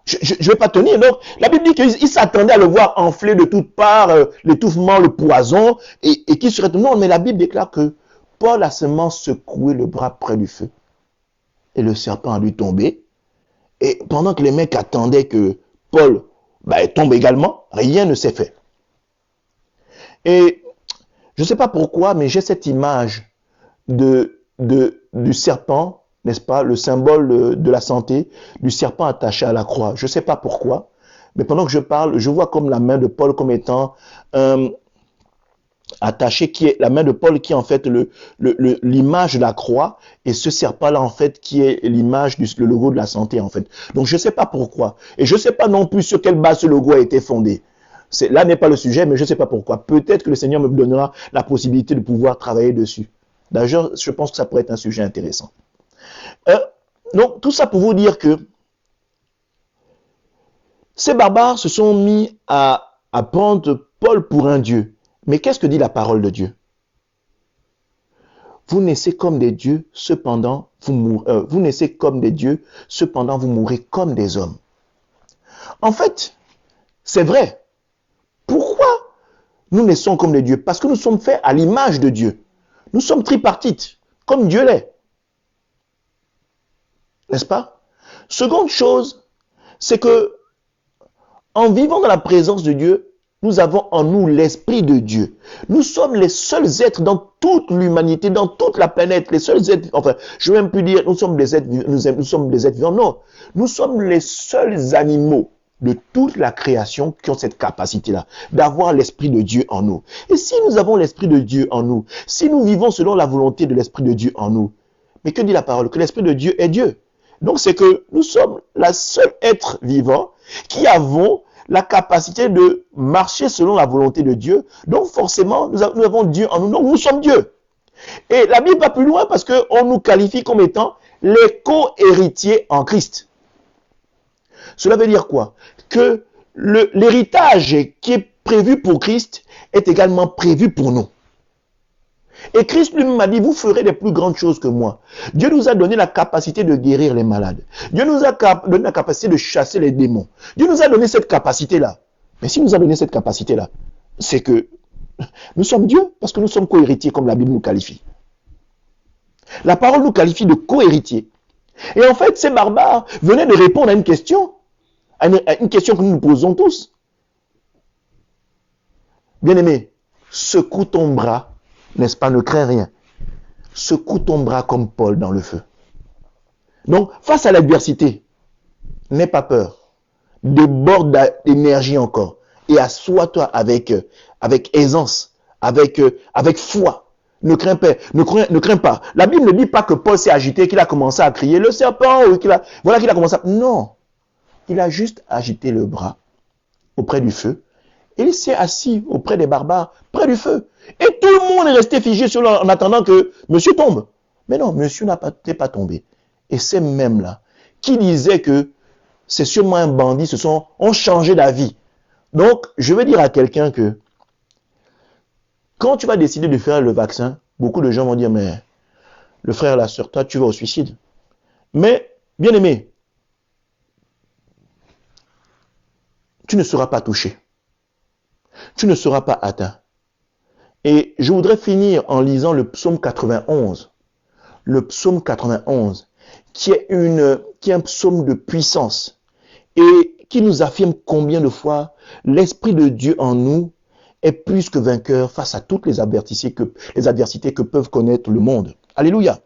A: Je ne vais pas tenir. Donc, la Bible dit qu'il s'attendait à le voir enfler de toutes parts, l'étouffement, le poison, et qu'il serait... Non, mais la Bible déclare que Paul a seulement secoué le bras près du feu. Et le serpent a dû tomber. Et pendant que les mecs attendaient que Paul tombe également, rien ne s'est fait. Et je ne sais pas pourquoi, mais j'ai cette image du serpent, n'est-ce pas, le symbole de la santé, du serpent attaché à la croix. Je ne sais pas pourquoi, mais pendant que je parle, je vois comme la main de Paul comme étant attachée, qui est la main de Paul qui est en fait l'image de la croix, et ce serpent-là en fait qui est l'image le logo de la santé en fait. Donc je ne sais pas pourquoi, et je ne sais pas non plus sur quelle base ce logo a été fondé. Là n'est pas le sujet, mais je ne sais pas pourquoi. Peut-être que le Seigneur me donnera la possibilité de pouvoir travailler dessus. D'ailleurs, je pense que ça pourrait être un sujet intéressant. Donc, tout ça pour vous dire que ces barbares se sont mis à prendre Paul pour un dieu. Mais qu'est-ce que dit la parole de Dieu? Vous naissez comme des dieux, cependant, vous naissez comme des dieux, cependant, vous mourrez comme des hommes. En fait, c'est vrai. Pourquoi nous naissons comme des dieux? Parce que nous sommes faits à l'image de Dieu. Nous sommes tripartites, comme Dieu l'est. N'est-ce pas? Seconde chose, c'est que en vivant dans la présence de Dieu, nous avons en nous l'Esprit de Dieu. Nous sommes les seuls êtres dans toute l'humanité, dans toute la planète, les seuls êtres, enfin, je ne veux même plus dire, nous sommes des êtres vivants, non. Nous sommes les seuls animaux de toute la création qui ont cette capacité-là, d'avoir l'Esprit de Dieu en nous. Et si nous avons l'Esprit de Dieu en nous, si nous vivons selon la volonté de l'Esprit de Dieu en nous, mais que dit la parole? Que l'Esprit de Dieu est Dieu. Donc c'est que nous sommes la seule être vivant qui avons la capacité de marcher selon la volonté de Dieu. Donc forcément, nous avons Dieu en nous. Donc nous sommes Dieu. Et la Bible va plus loin parce qu'on nous qualifie comme étant les co-héritiers en Christ. Cela veut dire quoi? Que l'héritage qui est prévu pour Christ est également prévu pour nous. Et Christ lui-même a dit, vous ferez des plus grandes choses que moi. Dieu nous a donné la capacité de guérir les malades. Dieu nous a donné la capacité de chasser les démons. Dieu nous a donné cette capacité-là. Mais s'il nous a donné cette capacité-là, c'est que nous sommes Dieu, parce que nous sommes co-héritiers, comme la Bible nous qualifie. La parole nous qualifie de co-héritiers. Et en fait, ces barbares venaient de répondre à une question que nous nous posons tous. Bien-aimé, secoue ton bras, n'est-ce pas, ne crains rien. Secoue ton bras comme Paul dans le feu. Donc, face à l'adversité, n'aie pas peur. Déborde d'énergie encore. Et assois-toi avec aisance, avec foi. Ne crains pas. Ne crains pas. La Bible ne dit pas que Paul s'est agité, qu'il a commencé à crier le serpent, ou qu'il a commencé à... Non. Il a juste agité le bras auprès du feu. Et il s'est assis auprès des barbares, près du feu. Et tout le monde est resté figé sur lui en attendant que monsieur tombe. Mais non, monsieur n'est pas tombé. Et ces mêmes-là, qui disaient que c'est sûrement un bandit, ont changé d'avis. Donc, je veux dire à quelqu'un que quand tu vas décider de faire le vaccin, beaucoup de gens vont dire, mais le frère, la sœur, toi, tu vas au suicide. Mais, bien aimé, tu ne seras pas touché. Tu ne seras pas atteint. Et je voudrais finir en lisant le psaume 91. Le psaume 91, qui est un psaume de puissance et qui nous affirme combien de fois l'Esprit de Dieu en nous est plus que vainqueur face à toutes les adversités que peuvent connaître le monde. Alléluia.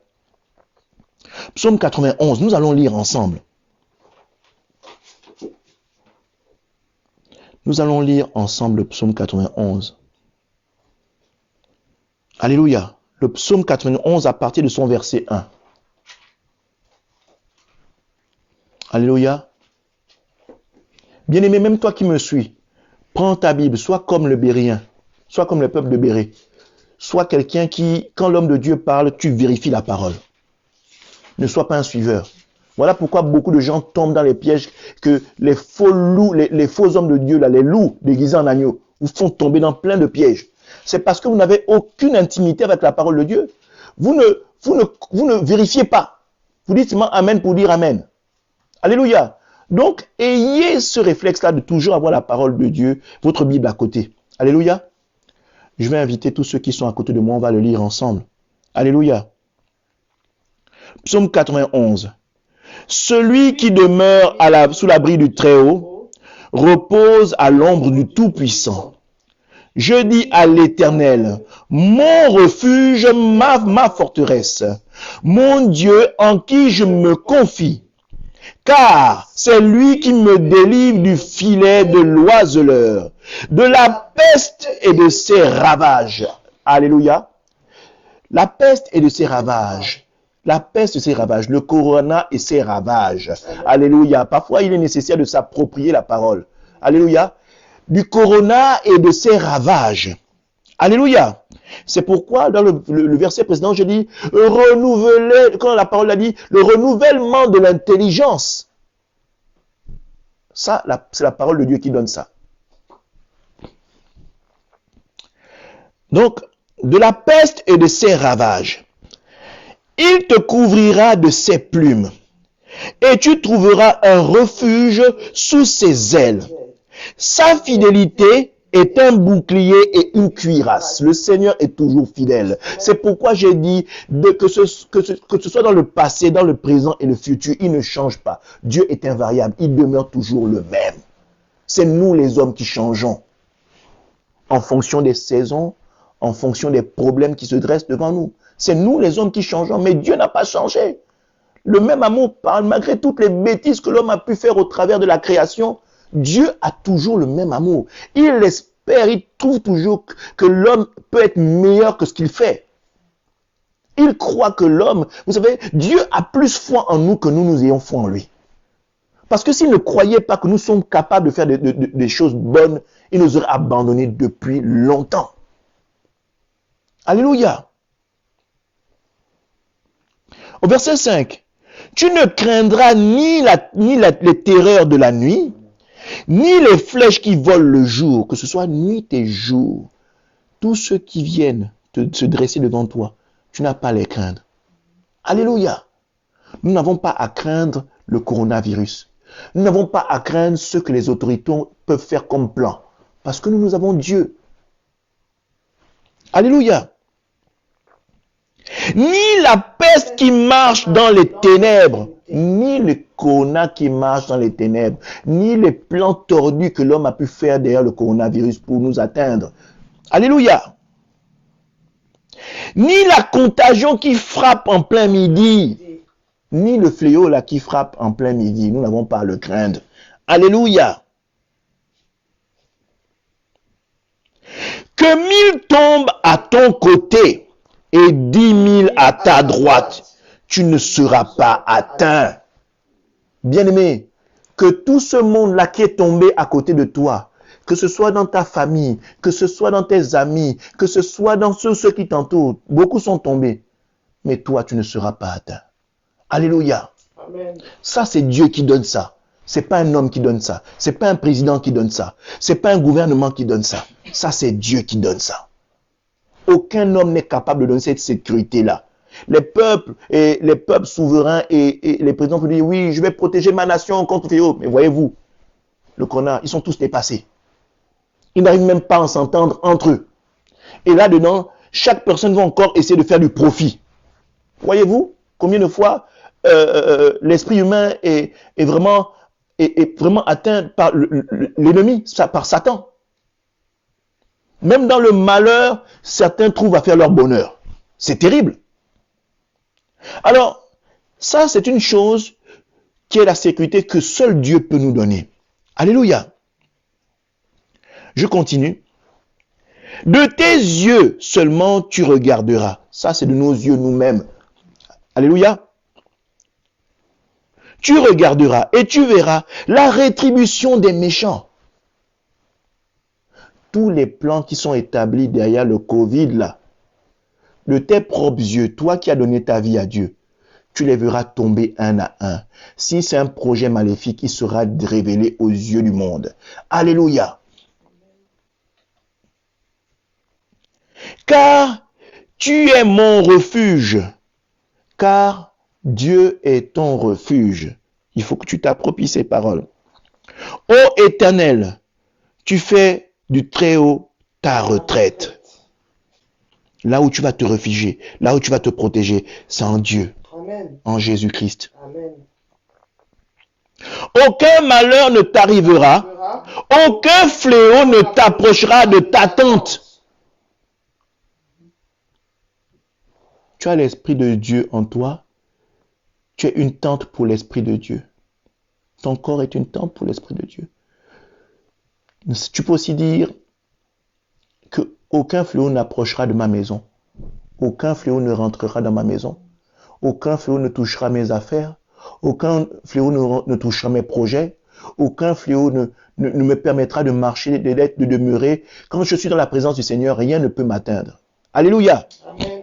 A: Psaume 91, nous allons lire ensemble. Nous allons lire ensemble le psaume 91. Alléluia. Le psaume 91 à partir de son verset 1. Alléluia. Bien-aimé, même toi qui me suis, prends ta Bible, sois comme le Bérien, sois comme le peuple de Béré. Sois quelqu'un qui, quand l'homme de Dieu parle, tu vérifies la parole. Ne sois pas un suiveur. Voilà pourquoi beaucoup de gens tombent dans les pièges que les faux loups, les faux hommes de Dieu, là, les loups déguisés en agneaux, vous font tomber dans plein de pièges. C'est parce que vous n'avez aucune intimité avec la parole de Dieu. Vous ne vérifiez pas. Vous dites seulement Amen pour dire Amen. Alléluia. Donc, ayez ce réflexe-là de toujours avoir la parole de Dieu, votre Bible à côté. Alléluia. Je vais inviter tous ceux qui sont à côté de moi, on va le lire ensemble. Alléluia. Psaume 91. Celui qui demeure sous l'abri du Très-Haut repose à l'ombre du Tout-Puissant. Je dis à l'Éternel, mon refuge, ma forteresse, mon Dieu en qui je me confie. Car c'est lui qui me délivre du filet de l'oiseleur, de la peste et de ses ravages. Alléluia. La peste et de ses ravages. La peste et ses ravages. Le corona et ses ravages. Alléluia. Parfois, il est nécessaire de s'approprier la parole. Alléluia. Du corona et de ses ravages. Alléluia. C'est pourquoi dans le verset précédent, je dis renouveler, quand la parole a dit, le renouvellement de l'intelligence. Ça, c'est la parole de Dieu qui donne ça. Donc, de la peste et de ses ravages. Il te couvrira de ses plumes et tu trouveras un refuge sous ses ailes. Sa fidélité est un bouclier et une cuirasse. Le Seigneur est toujours fidèle. C'est pourquoi j'ai dit que ce soit dans le passé, dans le présent et le futur, il ne change pas. Dieu est invariable, il demeure toujours le même. C'est nous les hommes qui changeons en fonction des saisons, en fonction des problèmes qui se dressent devant nous. C'est nous les hommes qui changeons, mais Dieu n'a pas changé. Le même amour parle, malgré toutes les bêtises que l'homme a pu faire au travers de la création, Dieu a toujours le même amour. Il espère, il trouve toujours que l'homme peut être meilleur que ce qu'il fait. Il croit que l'homme, vous savez, Dieu a plus foi en nous que nous ayons foi en lui. Parce que s'il ne croyait pas que nous sommes capables de faire des choses bonnes, il nous aurait abandonnés depuis longtemps. Alléluia. Au verset 5, tu ne craindras ni les terreurs de la nuit, ni les flèches qui volent le jour, que ce soit nuit et jour. Tous ceux qui viennent se dresser devant toi, tu n'as pas à les craindre. Alléluia. Nous n'avons pas à craindre le coronavirus. Nous n'avons pas à craindre ce que les autorités peuvent faire comme plan. Parce que nous avons Dieu. Alléluia. Ni la peste qui marche dans les ténèbres, ni le corona qui marche dans les ténèbres, ni les plans tordus que l'homme a pu faire derrière le coronavirus pour nous atteindre. Alléluia. Ni la contagion qui frappe en plein midi, ni le fléau là qui frappe en plein midi. Nous n'avons pas à le craindre. Alléluia. Que 1000 tombent à ton côté et 10 000 à ta droite, tu ne seras pas atteint. Bien-aimé, que tout ce monde-là qui est tombé à côté de toi, que ce soit dans ta famille, que ce soit dans tes amis, que ce soit dans ceux qui t'entourent, beaucoup sont tombés, mais toi, tu ne seras pas atteint. Alléluia. Amen. Ça, c'est Dieu qui donne ça. C'est pas un homme qui donne ça. C'est pas un président qui donne ça. C'est pas un gouvernement qui donne ça. Ça, c'est Dieu qui donne ça. Aucun homme n'est capable de donner cette sécurité-là. Les peuples souverains et les présidents peuvent dire, oui, je vais protéger ma nation contre le fléau. Mais voyez-vous, le corona, ils sont tous dépassés. Ils n'arrivent même pas à s'entendre entre eux. Et là-dedans, chaque personne va encore essayer de faire du profit. Voyez-vous, combien de fois l'esprit humain est vraiment atteint par l'ennemi, par Satan. Même dans le malheur, certains trouvent à faire leur bonheur. C'est terrible. Alors, ça, c'est une chose qui est la sécurité que seul Dieu peut nous donner. Alléluia. Je continue. De tes yeux seulement tu regarderas. Ça, c'est de nos yeux nous-mêmes. Alléluia. Tu regarderas et tu verras la rétribution des méchants. Tous les plans qui sont établis derrière le Covid, là, de tes propres yeux, toi qui as donné ta vie à Dieu, tu les verras tomber un à un. Si c'est un projet maléfique, il sera révélé aux yeux du monde. Alléluia. Car tu es mon refuge. Car Dieu est ton refuge. Il faut que tu t'appropries ces paroles. Ô Éternel, tu fais du Très-Haut ta retraite. Là où tu vas te réfugier, là où tu vas te protéger, c'est en Dieu,
B: Amen.
A: en Jésus-Christ.
B: Amen.
A: Aucun malheur ne t'arrivera, aucun fléau ne t'approchera de ta tente. Tu as l'Esprit de Dieu en toi. Tu es une tente pour l'Esprit de Dieu. Ton corps est une tente pour l'Esprit de Dieu. Tu peux aussi dire que aucun fléau n'approchera de ma maison. Aucun fléau ne rentrera dans ma maison. Aucun fléau ne touchera mes affaires. Aucun fléau ne touchera mes projets. Aucun fléau ne me permettra de marcher, de demeurer. Quand je suis dans la présence du Seigneur, rien ne peut m'atteindre. Alléluia.
B: Amen.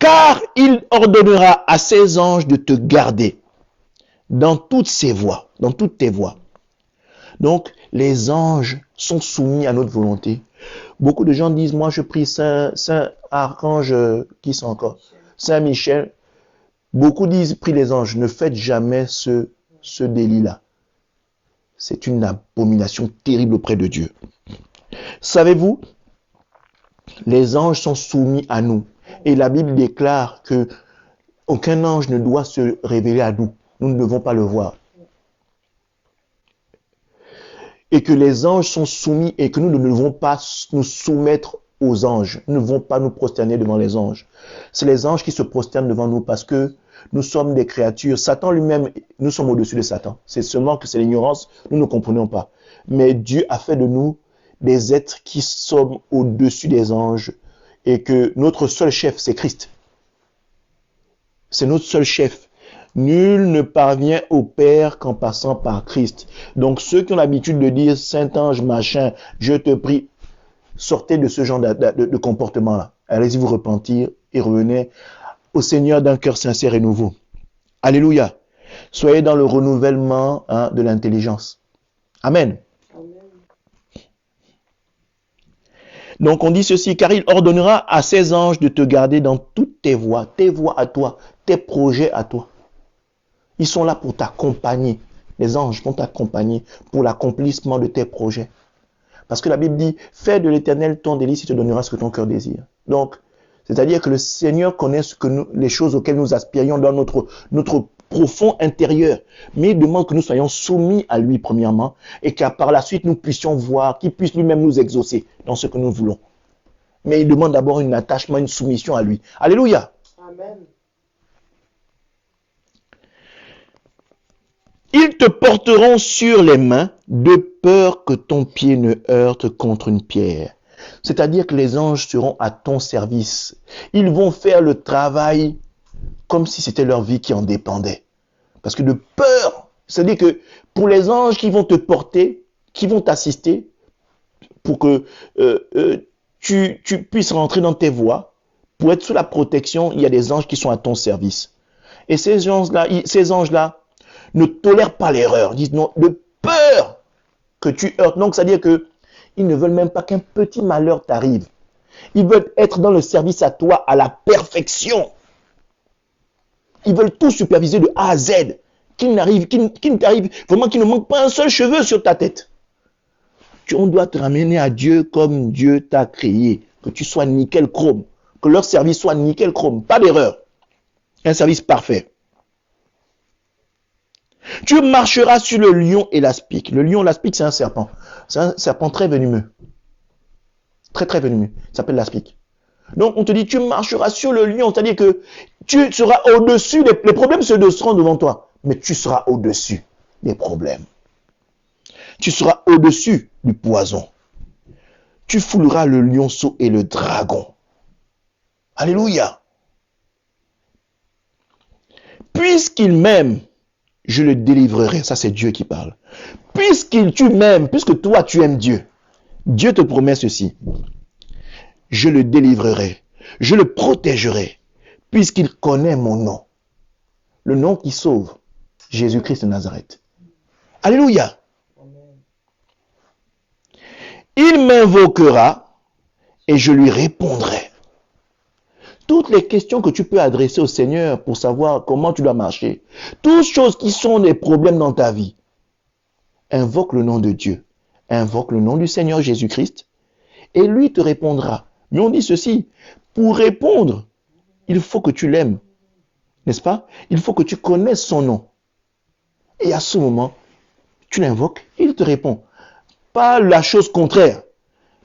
A: Car il ordonnera à ses anges de te garder dans toutes ses voies, dans toutes tes voies. Donc, les anges sont soumis à notre volonté. Beaucoup de gens disent, moi je prie Saint Archange, qui sont encore? Saint Michel. Beaucoup disent, prie les anges. Ne faites jamais ce délit-là. C'est une abomination terrible auprès de Dieu. Savez-vous, les anges sont soumis à nous. Et la Bible déclare que aucun ange ne doit se révéler à nous. Nous ne devons pas le voir. Et que les anges sont soumis et que nous ne devons pas nous soumettre aux anges. Nous ne devons pas nous prosterner devant les anges. C'est les anges qui se prosternent devant nous parce que nous sommes des créatures. Satan lui-même, nous sommes au-dessus de Satan. C'est seulement que c'est l'ignorance, nous ne comprenons pas. Mais Dieu a fait de nous des êtres qui sommes au-dessus des anges et que notre seul chef, c'est Christ. C'est notre seul chef. Nul ne parvient au Père qu'en passant par Christ. Donc ceux qui ont l'habitude de dire Saint-Ange, machin, je te prie, sortez de ce genre de comportement-là. Allez-y vous repentir et revenez au Seigneur d'un cœur sincère et nouveau. Alléluia. Soyez dans le renouvellement de l'intelligence. Amen. Donc on dit ceci, car il ordonnera à ses anges de te garder dans toutes tes voies à toi, tes projets à toi. Ils sont là pour t'accompagner. Les anges vont t'accompagner pour l'accomplissement de tes projets. Parce que la Bible dit, fais de l'Éternel ton délice, il te donnera ce que ton cœur désire. Donc, c'est-à-dire que le Seigneur connaît les choses auxquelles nous aspirions dans notre profond intérieur. Mais il demande que nous soyons soumis à lui premièrement et qu'à par la suite nous puissions voir, qu'il puisse lui-même nous exaucer dans ce que nous voulons. Mais il demande d'abord un attachement, une soumission à lui. Alléluia.
B: Amen.
A: Ils te porteront sur les mains de peur que ton pied ne heurte contre une pierre. C'est-à-dire que les anges seront à ton service. Ils vont faire le travail comme si c'était leur vie qui en dépendait. Parce que de peur, c'est-à-dire que pour les anges qui vont te porter, qui vont t'assister, pour que tu puisses rentrer dans tes voies, pour être sous la protection, il y a des anges qui sont à ton service. Et ces anges-là ne tolèrent pas l'erreur. Ils disent non, de peur que tu heurtes. Donc, c'est-à-dire que ils ne veulent même pas qu'un petit malheur t'arrive. Ils veulent être dans le service à toi à la perfection. Ils veulent tout superviser de A à Z. Qu'il ne t'arrive, vraiment qu'il ne manque pas un seul cheveu sur ta tête. On doit te ramener à Dieu comme Dieu t'a créé. Que tu sois nickel chrome. Que leur service soit nickel chrome. Pas d'erreur. Un service parfait. Tu marcheras sur le lion et l'aspic. Le lion, l'aspic, c'est un serpent. C'est un serpent très venimeux. Très, très venimeux. Il s'appelle l'aspic. Donc, on te dit, tu marcheras sur le lion. C'est-à-dire que tu seras au-dessus. Les problèmes se seront devant toi. Mais tu seras au-dessus des problèmes. Tu seras au-dessus du poison. Tu fouleras le lionceau et le dragon. Alléluia. Puisqu'il m'aime, je le délivrerai. Ça, c'est Dieu qui parle. Tu m'aimes, puisque toi, tu aimes Dieu, Dieu te promet ceci. Je le délivrerai. Je le protégerai, puisqu'il connaît mon nom. Le nom qui sauve. Jésus-Christ de Nazareth. Alléluia. Il m'invoquera et je lui répondrai. Toutes les questions que tu peux adresser au Seigneur pour savoir comment tu dois marcher, toutes choses qui sont des problèmes dans ta vie, invoque le nom de Dieu, invoque le nom du Seigneur Jésus-Christ et lui te répondra. Mais on dit ceci, pour répondre, il faut que tu l'aimes, n'est-ce pas? Il faut que tu connaisses son nom. Et à ce moment, tu l'invoques, il te répond. Pas la chose contraire.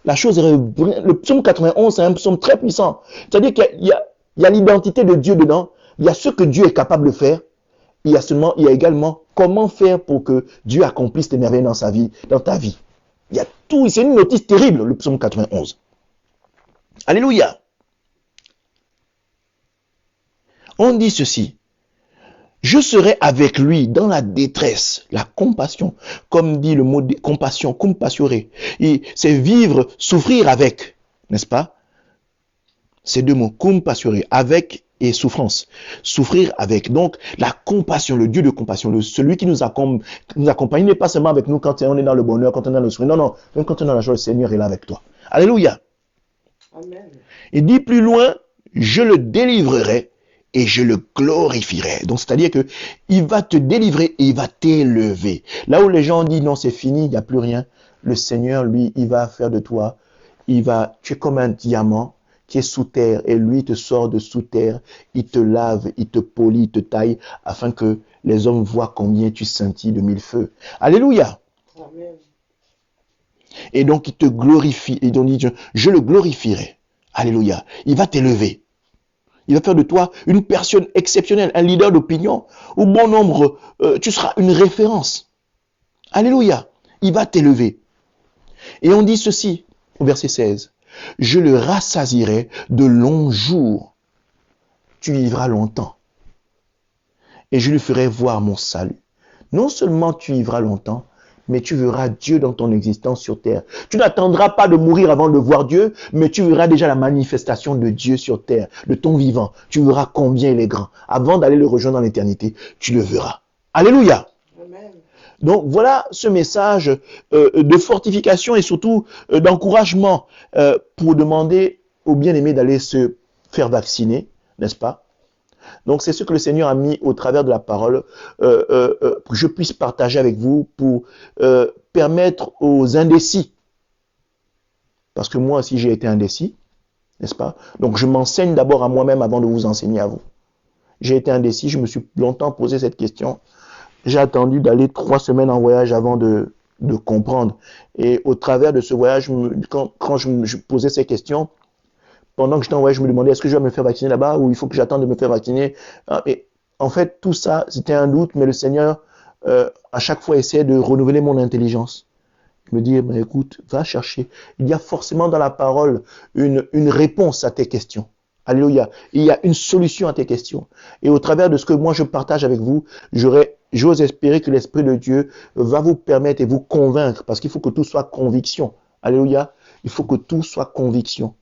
A: La chose, le psaume 91, c'est un psaume très puissant. C'est-à-dire qu'il y a l'identité de Dieu dedans, il y a ce que Dieu est capable de faire, il y a également comment faire pour que Dieu accomplisse des merveilles dans sa vie, dans ta vie. Il y a tout, c'est une notice terrible, le psaume 91. Alléluia. On dit ceci. Je serai avec lui dans la détresse, la compassion. Comme dit le mot compassion, compassiorer. C'est vivre, souffrir avec, n'est-ce pas? Ces deux mots, compassiorer, avec et souffrance. Souffrir avec. Donc, la compassion, le Dieu de compassion, celui qui nous accompagne, il n'est pas seulement avec nous quand on est dans le bonheur, quand on est dans le sourire. Non, non, même quand on est dans la joie, le Seigneur est là avec toi. Alléluia. Amen. Il dit plus loin, je le délivrerai et je le glorifierai. Donc, c'est-à-dire que il va te délivrer et il va t'élever. Là où les gens disent non, c'est fini, il n'y a plus rien. Le Seigneur, lui, il va faire de toi, tu es comme un diamant qui est sous terre et lui te sort de sous terre, il te lave, il te polit, il te taille afin que les hommes voient combien tu scintilles de mille feux. Alléluia. Amen. Et donc, il te glorifie. Et donc, il dit, je le glorifierai. Alléluia. Il va t'élever. Il va faire de toi une personne exceptionnelle, un leader d'opinion. Au bon nombre, tu seras une référence. Alléluia. Il va t'élever. Et on dit ceci, au verset 16. Je le rassasierai de longs jours. Tu vivras longtemps. Et je lui ferai voir mon salut. Non seulement tu vivras longtemps, mais tu verras Dieu dans ton existence sur terre. Tu n'attendras pas de mourir avant de voir Dieu, mais tu verras déjà la manifestation de Dieu sur terre, de ton vivant. Tu verras combien il est grand. Avant d'aller le rejoindre dans l'éternité, tu le verras. Alléluia. Amen. Donc voilà ce message de fortification et surtout d'encouragement pour demander aux bien-aimés d'aller se faire vacciner, n'est-ce pas? Donc c'est ce que le Seigneur a mis au travers de la parole pour que je puisse partager avec vous, pour permettre aux indécis, parce que moi aussi j'ai été indécis, n'est-ce pas? Donc je m'enseigne d'abord à moi-même avant de vous enseigner à vous. J'ai été indécis, je me suis longtemps posé cette question. J'ai attendu d'aller 3 semaines en voyage avant de comprendre. Et au travers de ce voyage, quand je posais ces questions, pendant que j'étais en voyage, je me demandais est-ce que je vais me faire vacciner là-bas ou il faut que j'attende de me faire vacciner. Et en fait, tout ça, c'était un doute, mais le Seigneur, à chaque fois, essayait de renouveler mon intelligence. Il me dit, écoute, va chercher. Il y a forcément dans la parole une réponse à tes questions. Alléluia. Il y a une solution à tes questions. Et au travers de ce que moi je partage avec vous, j'ose espérer que l'Esprit de Dieu va vous permettre et vous convaincre, parce qu'il faut que tout soit conviction. Alléluia. Il faut que tout soit conviction.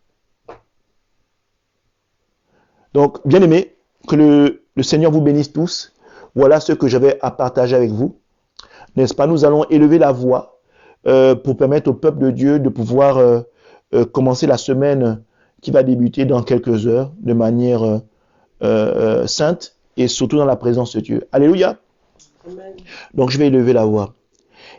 A: Donc, bien aimé, que le Seigneur vous bénisse tous. Voilà ce que j'avais à partager avec vous. N'est-ce pas? Nous allons élever la voix pour permettre au peuple de Dieu de pouvoir commencer la semaine qui va débuter dans quelques heures de manière sainte et surtout dans la présence de Dieu. Alléluia. Amen. Donc, je vais élever la voix.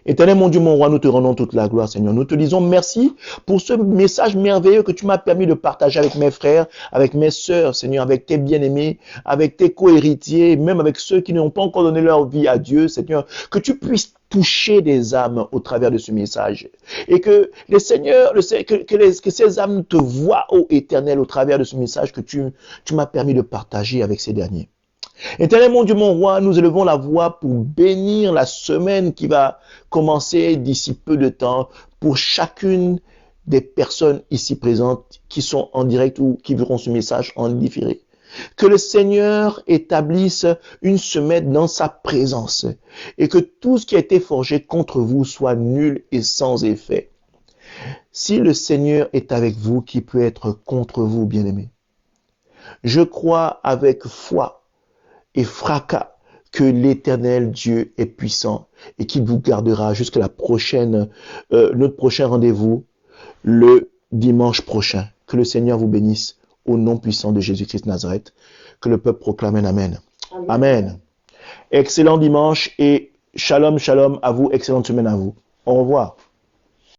A: Éternel mon Dieu, mon roi, nous te rendons toute la gloire, Seigneur. Nous te disons merci pour ce message merveilleux que tu m'as permis de partager avec mes frères, avec mes sœurs, Seigneur, avec tes bien-aimés, avec tes co-héritiers, même avec ceux qui n'ont pas encore donné leur vie à Dieu, Seigneur. Que tu puisses toucher des âmes au travers de ce message. Et que les Seigneurs, que ces âmes te voient, ô Éternel, au travers de ce message que tu m'as permis de partager avec ces derniers. Éternel mon Dieu, mon roi, nous élevons la voix pour bénir la semaine qui va commencer d'ici peu de temps pour chacune des personnes ici présentes qui sont en direct ou qui verront ce message en différé. Que le Seigneur établisse une semaine dans sa présence et que tout ce qui a été forgé contre vous soit nul et sans effet. Si le Seigneur est avec vous, qui peut être contre vous, bien-aimés? Je crois avec foi et fracas que l'Éternel Dieu est puissant et qu'il vous gardera jusqu'à notre prochain rendez-vous le dimanche prochain. Que le Seigneur vous bénisse au nom puissant de Jésus-Christ de Nazareth. Que le peuple proclame un Amen. Amen. Amen. Excellent dimanche et shalom, shalom à vous. Excellente semaine à vous. Au revoir.